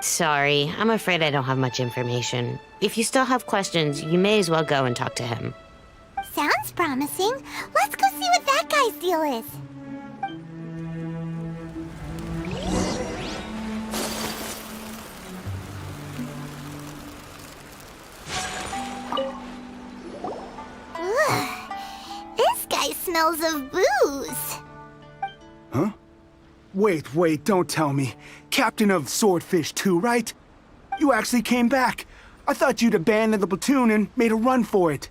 [SPEAKER 14] Sorry, I'm afraid I don't have much information. If you still have questions, you may as well go and talk to him.
[SPEAKER 2] Sounds promising. Let's go see what that guy's deal is. Ugh. This guy smells of booze.
[SPEAKER 18] Huh? Wait, don't tell me. Captain of Swordfish too, right? You actually came back. I thought you'd abandoned the platoon and made a run for it.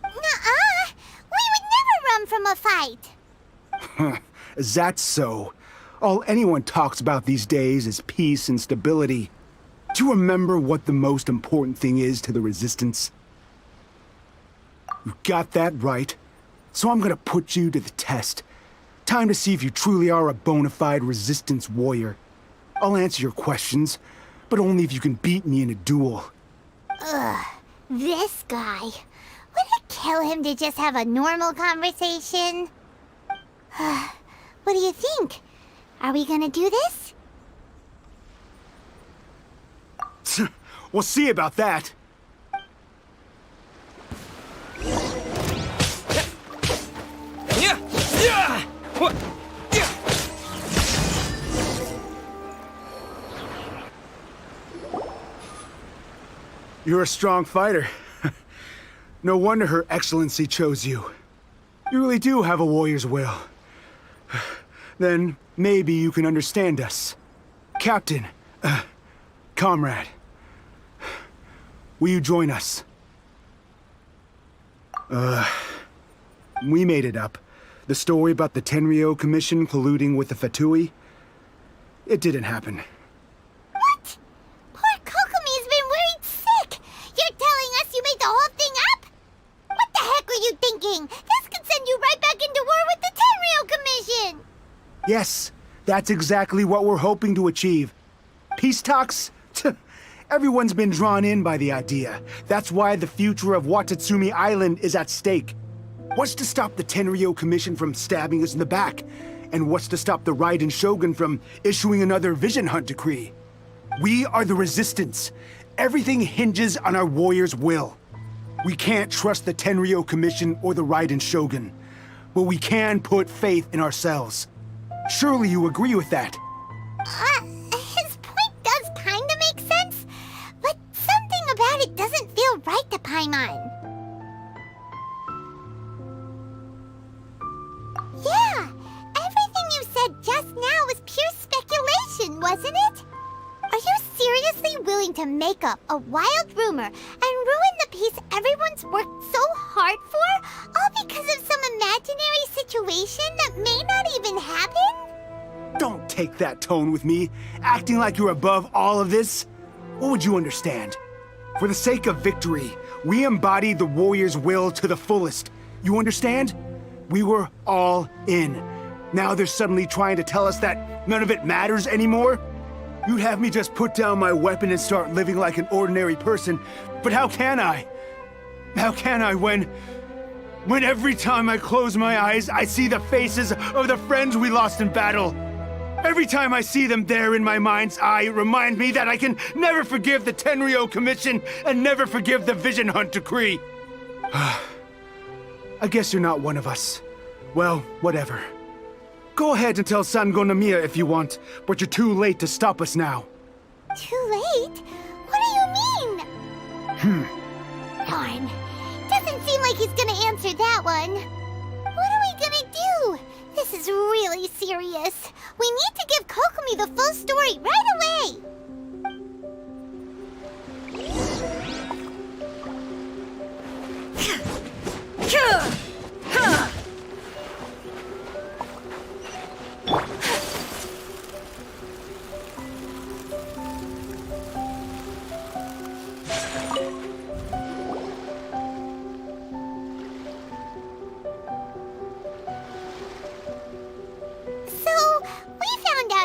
[SPEAKER 2] Nuh-uh. We would never run from a fight.
[SPEAKER 18] Is that so? All anyone talks about these days is peace and stability. Do you remember what the most important thing is to the Resistance? You got that right. So I'm gonna put you to the test. Time to see if you truly are a bona fide Resistance warrior. I'll answer your questions, but only if you can beat me in a duel.
[SPEAKER 2] Ugh, this guy. Would it kill him to just have a normal conversation? What do you think? Are we gonna do this?
[SPEAKER 18] We'll see about that. You're a strong fighter. No wonder Her Excellency chose you. You really do have a warrior's will. Then maybe you can understand us. Captain, comrade, will you join us? We made it up. The story about the Tenryou Commission colluding with the Fatui, it didn't happen.
[SPEAKER 2] What? Poor Kokomi's been worried sick. You're telling us you made the whole thing up? What the heck were you thinking? This could send you right back into war with the Tenryou Commission.
[SPEAKER 18] Yes, that's exactly what we're hoping to achieve. Peace talks? Everyone's been drawn in by the idea. That's why the future of Watatsumi Island is at stake. What's to stop the Tenryou Commission from stabbing us in the back? And what's to stop the Raiden Shogun from issuing another Vision Hunt decree? We are the Resistance. Everything hinges on our warrior's will. We can't trust the Tenryou Commission or the Raiden Shogun, but we can put faith in ourselves. Surely you agree with that?
[SPEAKER 2] His point does kinda make sense, but something about it doesn't feel right to Paimon. Yeah, everything you said wasn't it? Are you seriously willing to make up a wild rumor and ruin the peace everyone's worked so hard for, all because of some imaginary situation that may not even happen?
[SPEAKER 18] Don't take that tone with me, acting like you're above all of this. What would you understand? For the sake of victory, we embodied the warrior's will to the fullest. You understand? We were all in. Now they're suddenly trying to tell us that none of it matters anymore? You'd have me just put down my weapon and start living like an ordinary person, but how can I? How can I when every time I close my eyes, I see the faces of the friends we lost in battle? Every time I see them there in my mind's eye, it reminds me that I can never forgive the Tenryo Commission and never forgive the Vision Hunt Decree. I guess you're not one of us. Well, whatever. Go ahead and tell Sango Namiya if you want, but you're too late to stop us now.
[SPEAKER 2] Too late? What do you mean? Darn. Doesn't seem like he's gonna answer that one. What are we gonna do? This is really serious. We need to give Kokomi the full story right away!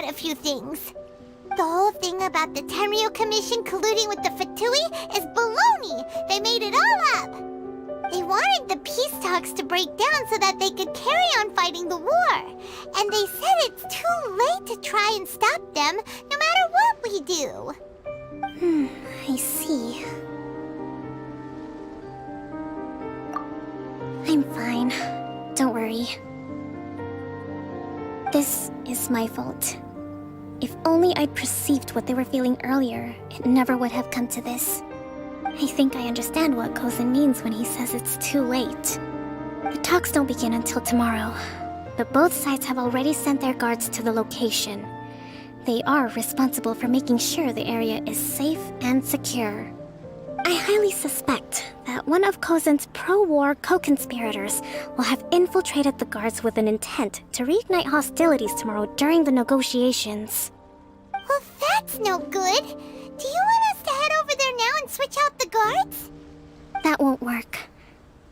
[SPEAKER 2] A few things. The whole thing about the Tenryo Commission colluding with the Fatui is baloney. They made it all up. They wanted the peace talks to break down so that they could carry on fighting the war. And they said it's too late to try and stop them, no matter what we do.
[SPEAKER 1] I see. I'm fine. Don't worry. This is my fault. If only I'd perceived what they were feeling earlier, it never would have come to this. I think I understand what Kozan means when he says it's too late. The talks don't begin until tomorrow, but both sides have already sent their guards to the location. They are responsible for making sure the area is safe and secure. I highly suspect that one of Kozan's pro-war co-conspirators will have infiltrated the guards with an intent to reignite hostilities tomorrow during the negotiations.
[SPEAKER 2] Well, that's no good. Do you want us to head over there now and switch out the guards?
[SPEAKER 1] That won't work.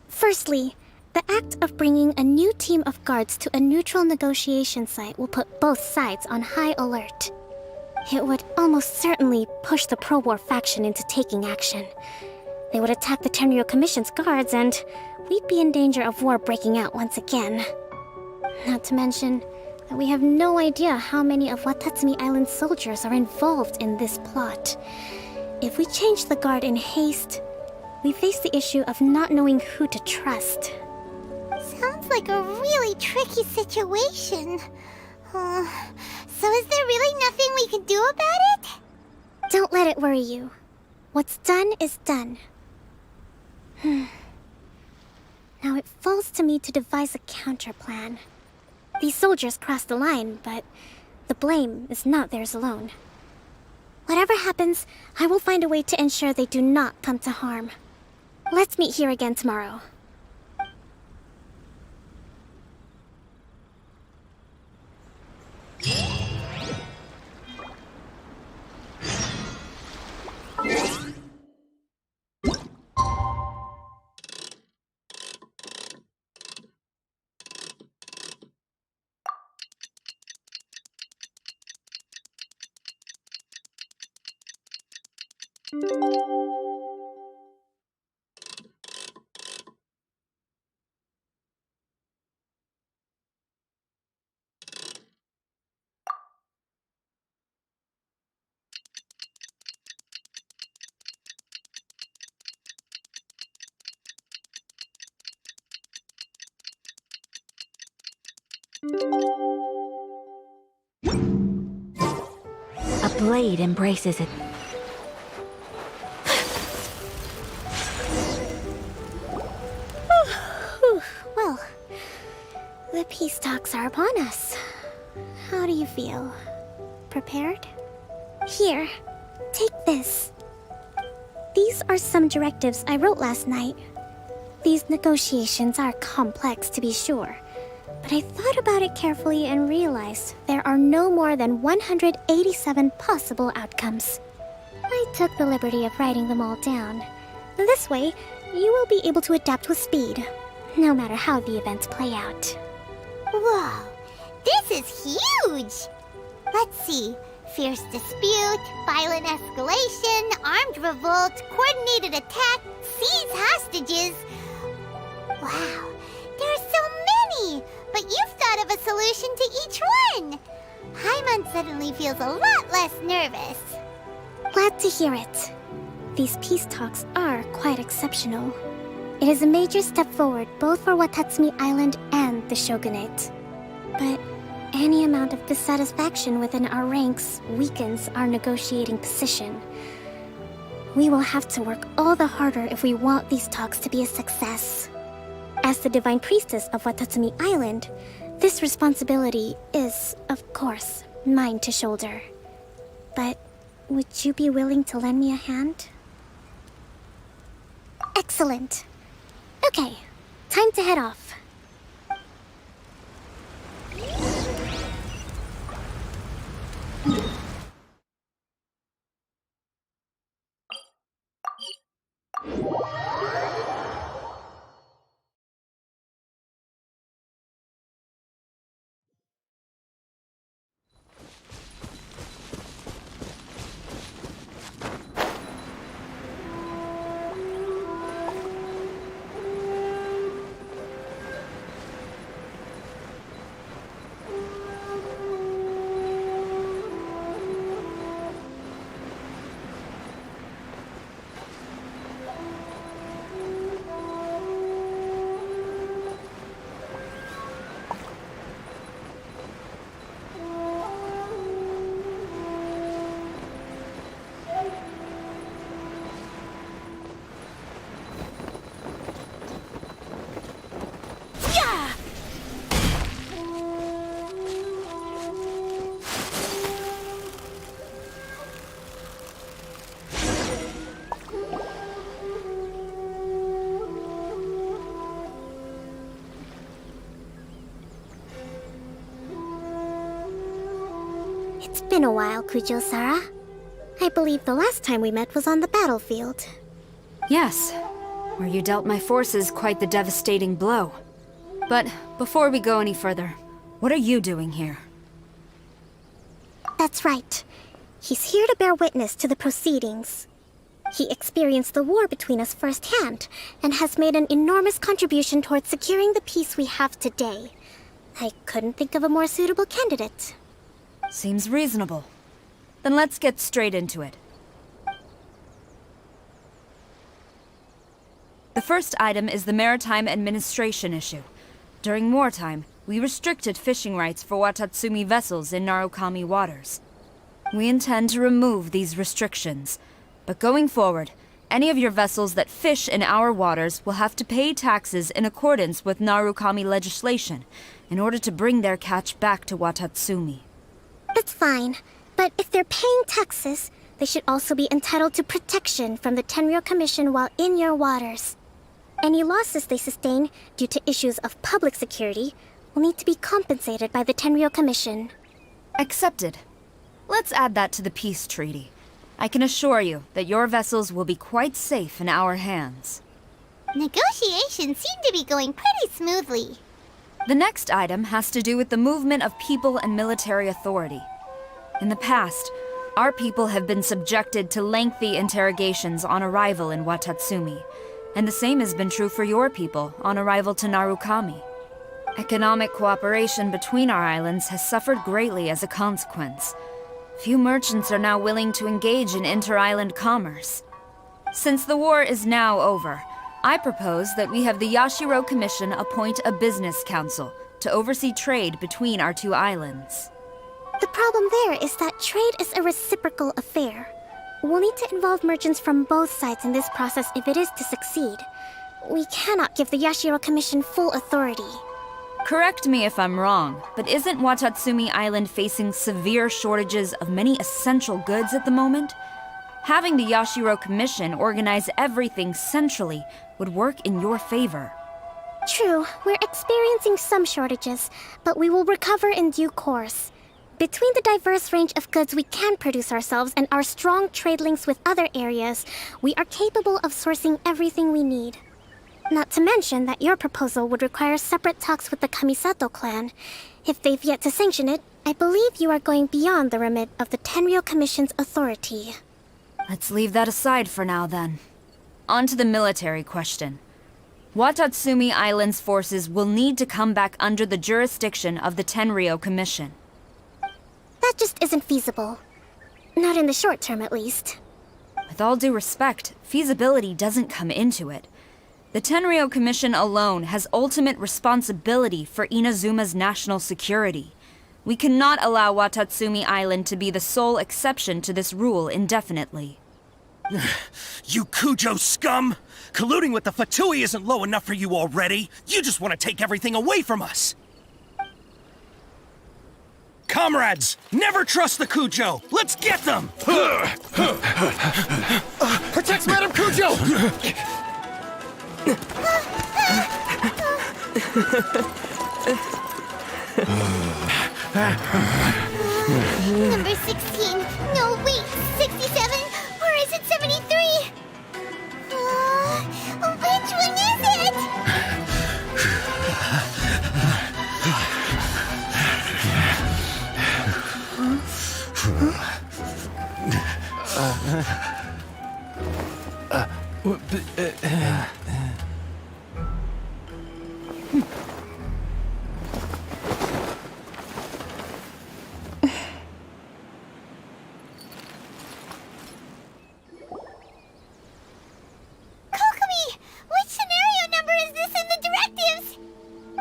[SPEAKER 1] Firstly, the act of bringing a new team of guards to a neutral negotiation site will put both sides on high alert. It would almost certainly push the pro-war faction into taking action. They would attack the Tenryo Commission's guards, and we'd be in danger of war breaking out once again. Not to mention that we have no idea how many of Watatsumi Island's soldiers are involved in this plot. If we change the guard in haste, we face the issue of not knowing who to trust.
[SPEAKER 2] Sounds like a really tricky situation. So is there really nothing we can do about it?
[SPEAKER 1] Don't let it worry you. What's done is done. Now it falls to me to devise a counterplan. These soldiers crossed the line, but the blame is not theirs alone. Whatever happens, I will find a way to ensure they do not come to harm. Let's meet here again tomorrow.
[SPEAKER 17] A blade embraces it.
[SPEAKER 1] Well, the peace talks are upon us. How do you feel? Prepared? Here, take this. These are some directives I wrote last night. These negotiations are complex, to be sure, but I thought about it carefully and realized there are no more than 187 possible outcomes. I took the liberty of writing them all down. This way, you will be able to adapt with speed, no matter how the events play out.
[SPEAKER 2] Whoa, this is huge! Let's see. Fierce dispute, violent escalation, armed revolt, coordinated attack, seize hostages. Wow, there are so many! But you've thought of a solution to each one! Paimon suddenly feels a lot less nervous.
[SPEAKER 1] Glad to hear it. These peace talks are quite exceptional. It is a major step forward both for Watatsumi Island and the Shogunate. But any amount of dissatisfaction within our ranks weakens our negotiating position. We will have to work all the harder if we want these talks to be a success. As the Divine Priestess of Watatsumi Island, this responsibility is, of course, mine to shoulder. But would you be willing to lend me a hand? Excellent. Okay, time to head off. It's been a while, Kujo-Sara. I believe the last time we met was on the battlefield.
[SPEAKER 17] Yes, where you dealt my forces quite the devastating blow. But before we go any further, what are you doing here?
[SPEAKER 1] That's right. He's here to bear witness to the proceedings. He experienced the war between us firsthand, and has made an enormous contribution towards securing the peace we have today. I couldn't think of a more suitable candidate.
[SPEAKER 17] Seems reasonable. Then let's get straight into it. The first item is the maritime administration issue. During wartime, we restricted fishing rights for Watatsumi vessels in Narukami waters. We intend to remove these restrictions, but going forward, any of your vessels that fish in our waters will have to pay taxes in accordance with Narukami legislation in order to bring their catch back to Watatsumi.
[SPEAKER 1] That's fine, but if they're paying taxes, they should also be entitled to protection from the Tenryou Commission while in your waters. Any losses they sustain due to issues of public security will need to be compensated by the Tenryou Commission.
[SPEAKER 17] Accepted. Let's add that to the peace treaty. I can assure you that your vessels will be quite safe in our hands.
[SPEAKER 2] Negotiations seem to be going pretty smoothly.
[SPEAKER 17] The next item has to do with the movement of people and military authority. In the past, our people have been subjected to lengthy interrogations on arrival in Watatsumi, and the same has been true for your people on arrival to Narukami. Economic cooperation between our islands has suffered greatly as a consequence. Few merchants are now willing to engage in inter-island commerce. Since the war is now over, I propose that we have the Yashiro Commission appoint a business council to oversee trade between our two islands.
[SPEAKER 1] The problem there is that trade is a reciprocal affair. We'll need to involve merchants from both sides in this process if it is to succeed. We cannot give the Yashiro Commission full authority.
[SPEAKER 19] Correct me if I'm wrong, but isn't Watatsumi Island facing severe shortages of many essential goods at the moment? Having the Yashiro Commission organize everything centrally would work in your favor.
[SPEAKER 1] True, we're experiencing some shortages, but we will recover in due course. Between the diverse range of goods we can produce ourselves and our strong trade links with other areas, we are capable of sourcing everything we need. Not to mention that your proposal would require separate talks with the Kamisato clan. If they've yet to sanction it, I believe you are going beyond the remit of the Tenryou Commission's authority.
[SPEAKER 19] Let's leave that aside for now, then. On to the military question. Watatsumi Island's forces will need to come back under the jurisdiction of the Tenryou Commission.
[SPEAKER 1] That just isn't feasible. Not in the short term, at least.
[SPEAKER 19] With all due respect, feasibility doesn't come into it. The Tenryou Commission alone has ultimate responsibility for Inazuma's national security. We cannot allow Watatsumi Island to be the sole exception to this rule indefinitely.
[SPEAKER 20] You Kujo scum! Colluding with the Fatui isn't low enough for you already. You just want to take everything away from us. Comrades, never trust the Kujo. Let's get them!
[SPEAKER 5] Protect Madame Kujo!
[SPEAKER 2] Number 16. No, wait. 67? Or is it 73? Which one is it?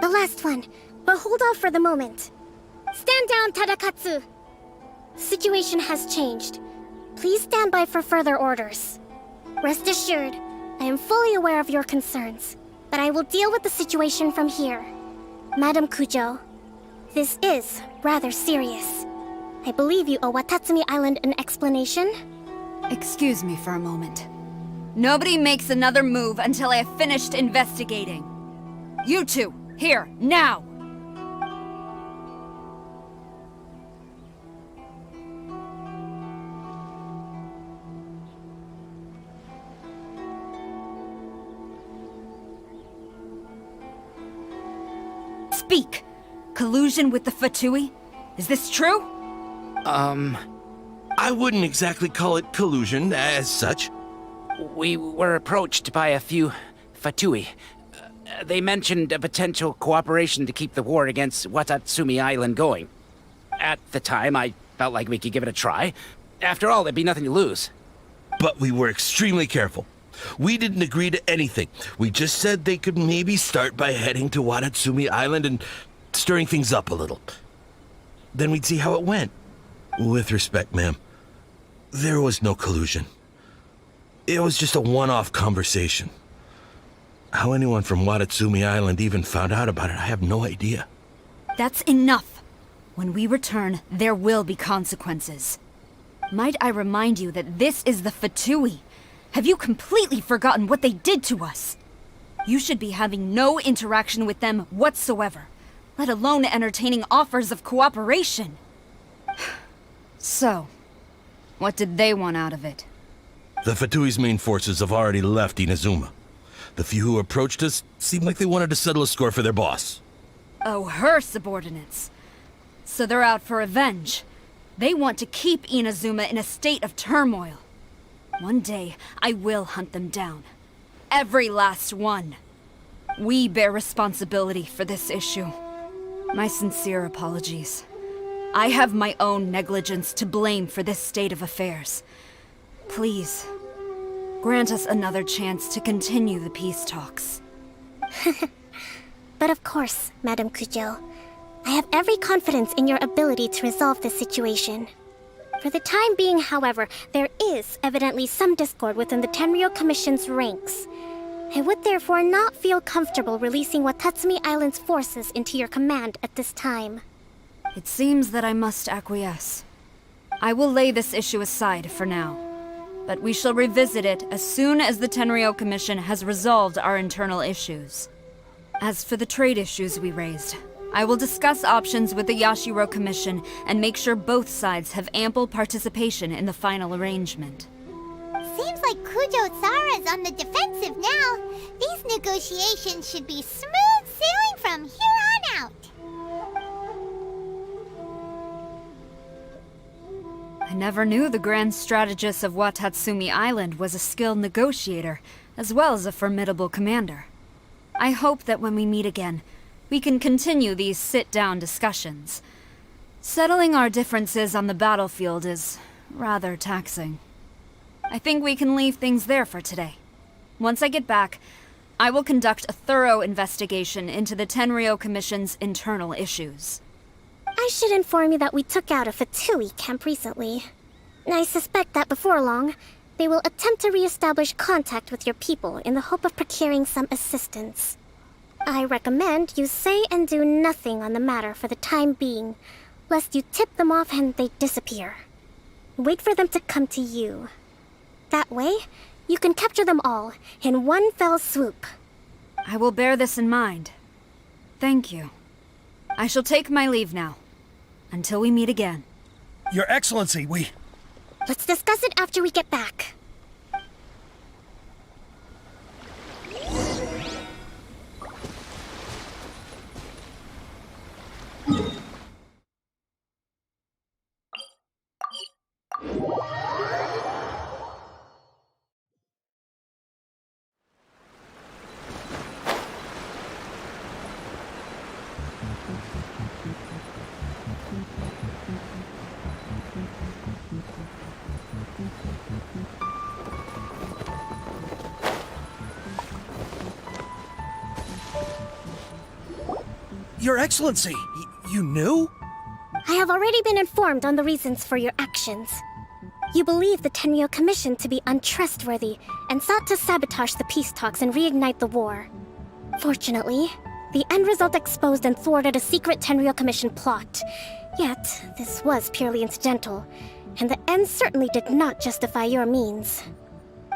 [SPEAKER 1] The last one, but hold off for the moment. Stand down, Tadakatsu! Situation has changed. Please stand by for further orders. Rest assured, I am fully aware of your concerns, but I will deal with the situation from here. Madam Kujo, this is rather serious. I believe you owe Watatsumi Island an explanation?
[SPEAKER 19] Excuse me for a moment. Nobody makes another move until I have finished investigating. You two, here, now! Speak! Collusion with the Fatui? Is this true?
[SPEAKER 10] I wouldn't exactly call it collusion as such.
[SPEAKER 21] We were approached by a few Fatui. They mentioned a potential cooperation to keep the war against Watatsumi Island going. At the time, I felt like we could give it a try. After all, there'd be nothing to lose.
[SPEAKER 10] But we were extremely careful. We didn't agree to anything. We just said they could maybe start by heading to Watatsumi Island and stirring things up a little. Then we'd see how it went. With respect, ma'am, there was no collusion. It was just a one-off conversation. How anyone from Watatsumi Island even found out about it, I have no idea.
[SPEAKER 19] That's enough. When we return, there will be consequences. Might I remind you that this is the Fatui? Have you completely forgotten what they did to us? You should be having no interaction with them whatsoever, let alone entertaining offers of cooperation. So, what did they want out of it?
[SPEAKER 10] The Fatui's main forces have already left Inazuma. The few who approached us seemed like they wanted to settle a score for their boss.
[SPEAKER 19] Oh, her subordinates. So they're out for revenge. They want to keep Inazuma in a state of turmoil. One day, I will hunt them down. Every last one. We bear responsibility for this issue. My sincere apologies. I have my own negligence to blame for this state of affairs. Please, grant us another chance to continue the peace talks.
[SPEAKER 1] But of course, Madam Kujo. I have every confidence in your ability to resolve this situation. For the time being, however, there is evidently some discord within the Tenryou Commission's ranks. I would therefore not feel comfortable releasing Watatsumi Island's forces into your command at this time.
[SPEAKER 19] It seems that I must acquiesce. I will lay this issue aside for now, but we shall revisit it as soon as the Tenryou Commission has resolved our internal issues. As for the trade issues we raised, I will discuss options with the Yashiro Commission and make sure both sides have ample participation in the final arrangement.
[SPEAKER 2] Seems like Kujo-sara's on the defensive now. These negotiations should be smooth sailing from here on out.
[SPEAKER 19] I never knew the Grand Strategist of Watatsumi Island was a skilled negotiator, as well as a formidable commander. I hope that when we meet again, we can continue these sit-down discussions. Settling our differences on the battlefield is rather taxing. I think we can leave things there for today. Once I get back, I will conduct a thorough investigation into the Tenryou Commission's internal issues.
[SPEAKER 1] I should inform you that we took out a Fatui camp recently. I suspect that before long, they will attempt to re-establish contact with your people in the hope of procuring some assistance. I recommend you say and do nothing on the matter for the time being, lest you tip them off and they disappear. Wait for them to come to you. That way, you can capture them all in one fell swoop.
[SPEAKER 19] I will bear this in mind. Thank you. I shall take my leave now. Until we meet again.
[SPEAKER 20] Your Excellency,
[SPEAKER 1] Let's discuss it after we get back.
[SPEAKER 20] Your Excellency, you knew?
[SPEAKER 1] I have already been informed on the reasons for your actions. You believe the Tenryou Commission to be untrustworthy and sought to sabotage the peace talks and reignite the war. Fortunately, the end result exposed and thwarted a secret Tenryou Commission plot. Yet, this was purely incidental, and the end certainly did not justify your means.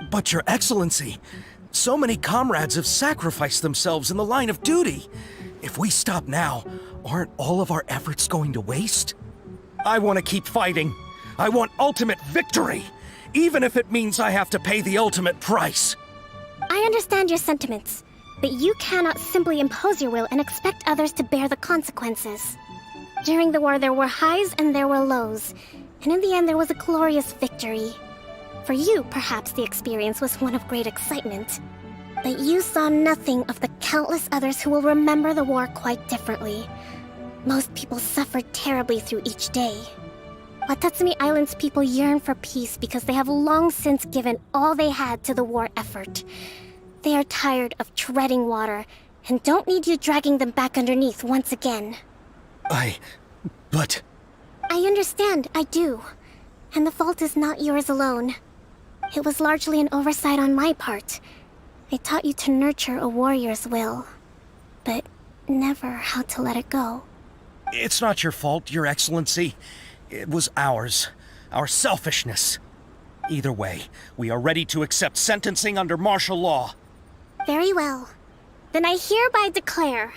[SPEAKER 20] But Your Excellency, so many comrades have sacrificed themselves in the line of duty. If we stop now, aren't all of our efforts going to waste? I want to keep fighting. I want ultimate victory, even if it means I have to pay the ultimate price.
[SPEAKER 1] I understand your sentiments, but you cannot simply impose your will and expect others to bear the consequences. During the war, there were highs and there were lows, and in the end, there was a glorious victory. For you, perhaps the experience was one of great excitement. But you saw nothing of the countless others who will remember the war quite differently. Most people suffered terribly through each day. Watatsumi Island's people yearn for peace because they have long since given all they had to the war effort. They are tired of treading water and don't need you dragging them back underneath once again.
[SPEAKER 20] But...
[SPEAKER 1] I understand, I do. And the fault is not yours alone. It was largely an oversight on my part. I taught you to nurture a warrior's will, but never how to let it go.
[SPEAKER 20] It's not your fault, Your Excellency. It was ours. Our selfishness. Either way, we are ready to accept sentencing under martial law.
[SPEAKER 1] Very well. Then I hereby declare...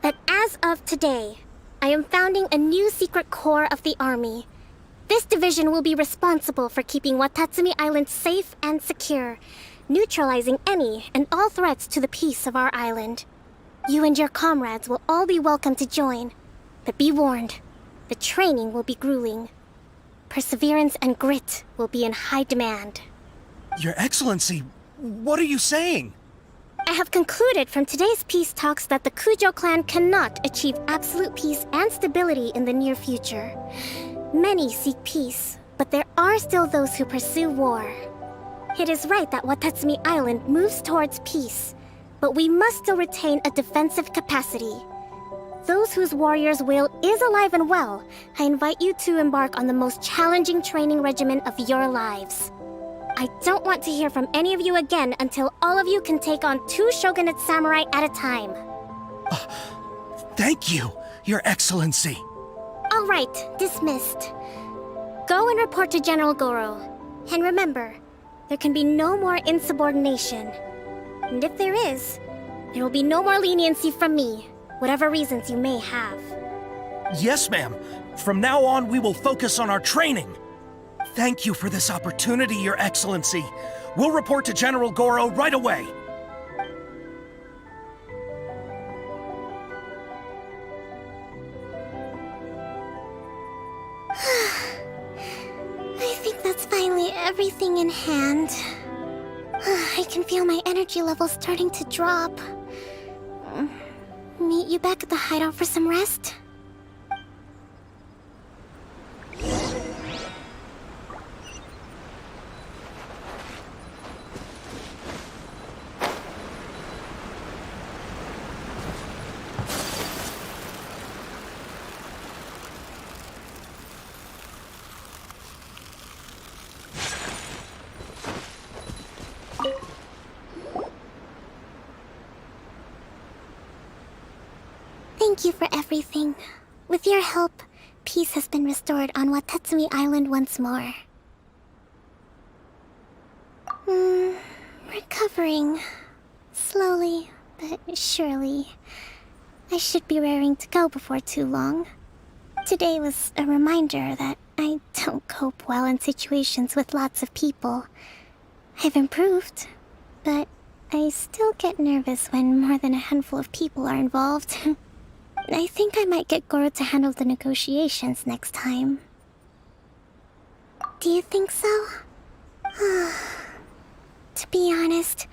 [SPEAKER 1] that as of today, I am founding a new secret corps of the army. This division will be responsible for keeping Watatsumi Island safe and secure, neutralizing any and all threats to the peace of our island. You and your comrades will all be welcome to join, but be warned, the training will be grueling. Perseverance and grit will be in high demand.
[SPEAKER 20] Your Excellency, what are you saying?
[SPEAKER 1] I have concluded from today's peace talks that the Kujo clan cannot achieve absolute peace and stability in the near future. Many seek peace, but there are still those who pursue war. It is right that Watatsumi Island moves towards peace, but we must still retain a defensive capacity. those whose warrior's will is alive and well, I invite you to embark on the most challenging training regimen of your lives. I don't want to hear from any of you again until all of you can take on 2 shogunate samurai at a time.
[SPEAKER 20] Thank you, Your Excellency.
[SPEAKER 1] All right, dismissed. Go and report to General Goro. And remember, there can be no more insubordination. And if there is, there will be no more leniency from me, whatever reasons you may have.
[SPEAKER 20] Yes, ma'am. From now on, we will focus on our training. Thank you for this opportunity, Your Excellency. We'll report to General Goro right away.
[SPEAKER 1] I think that's finally everything in hand. I can feel my energy level starting to drop. Meet you back at the hideout for some rest? Thank you for everything. With your help, peace has been restored on Watatsumi Island once more. Recovering. Slowly, but surely. I should be raring to go before too long. Today was a reminder that I don't cope well in situations with lots of people. I've improved, but I still get nervous when more than a handful of people are involved. I think I might get Goro to handle the negotiations next time. Do you think so? To be honest,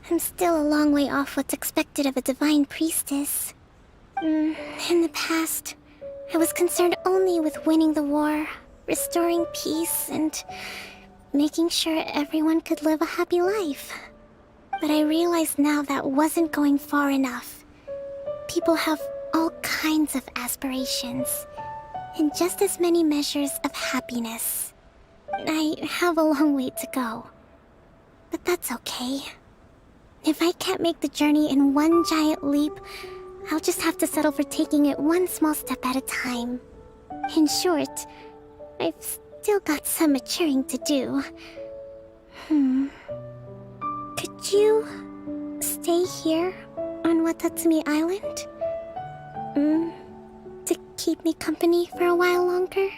[SPEAKER 1] I'm still a long way off what's expected of a divine priestess. In the past, I was concerned only with winning the war, restoring peace, and making sure everyone could live a happy life. But I realize now that wasn't going far enough. People have all kinds of aspirations, and just as many measures of happiness. I have a long way to go, but that's okay. If I can't make the journey in one giant leap, I'll just have to settle for taking it one small step at a time. In short, I've still got some maturing to do. Could you stay here on Watatsumi Island? To keep me company for a while longer?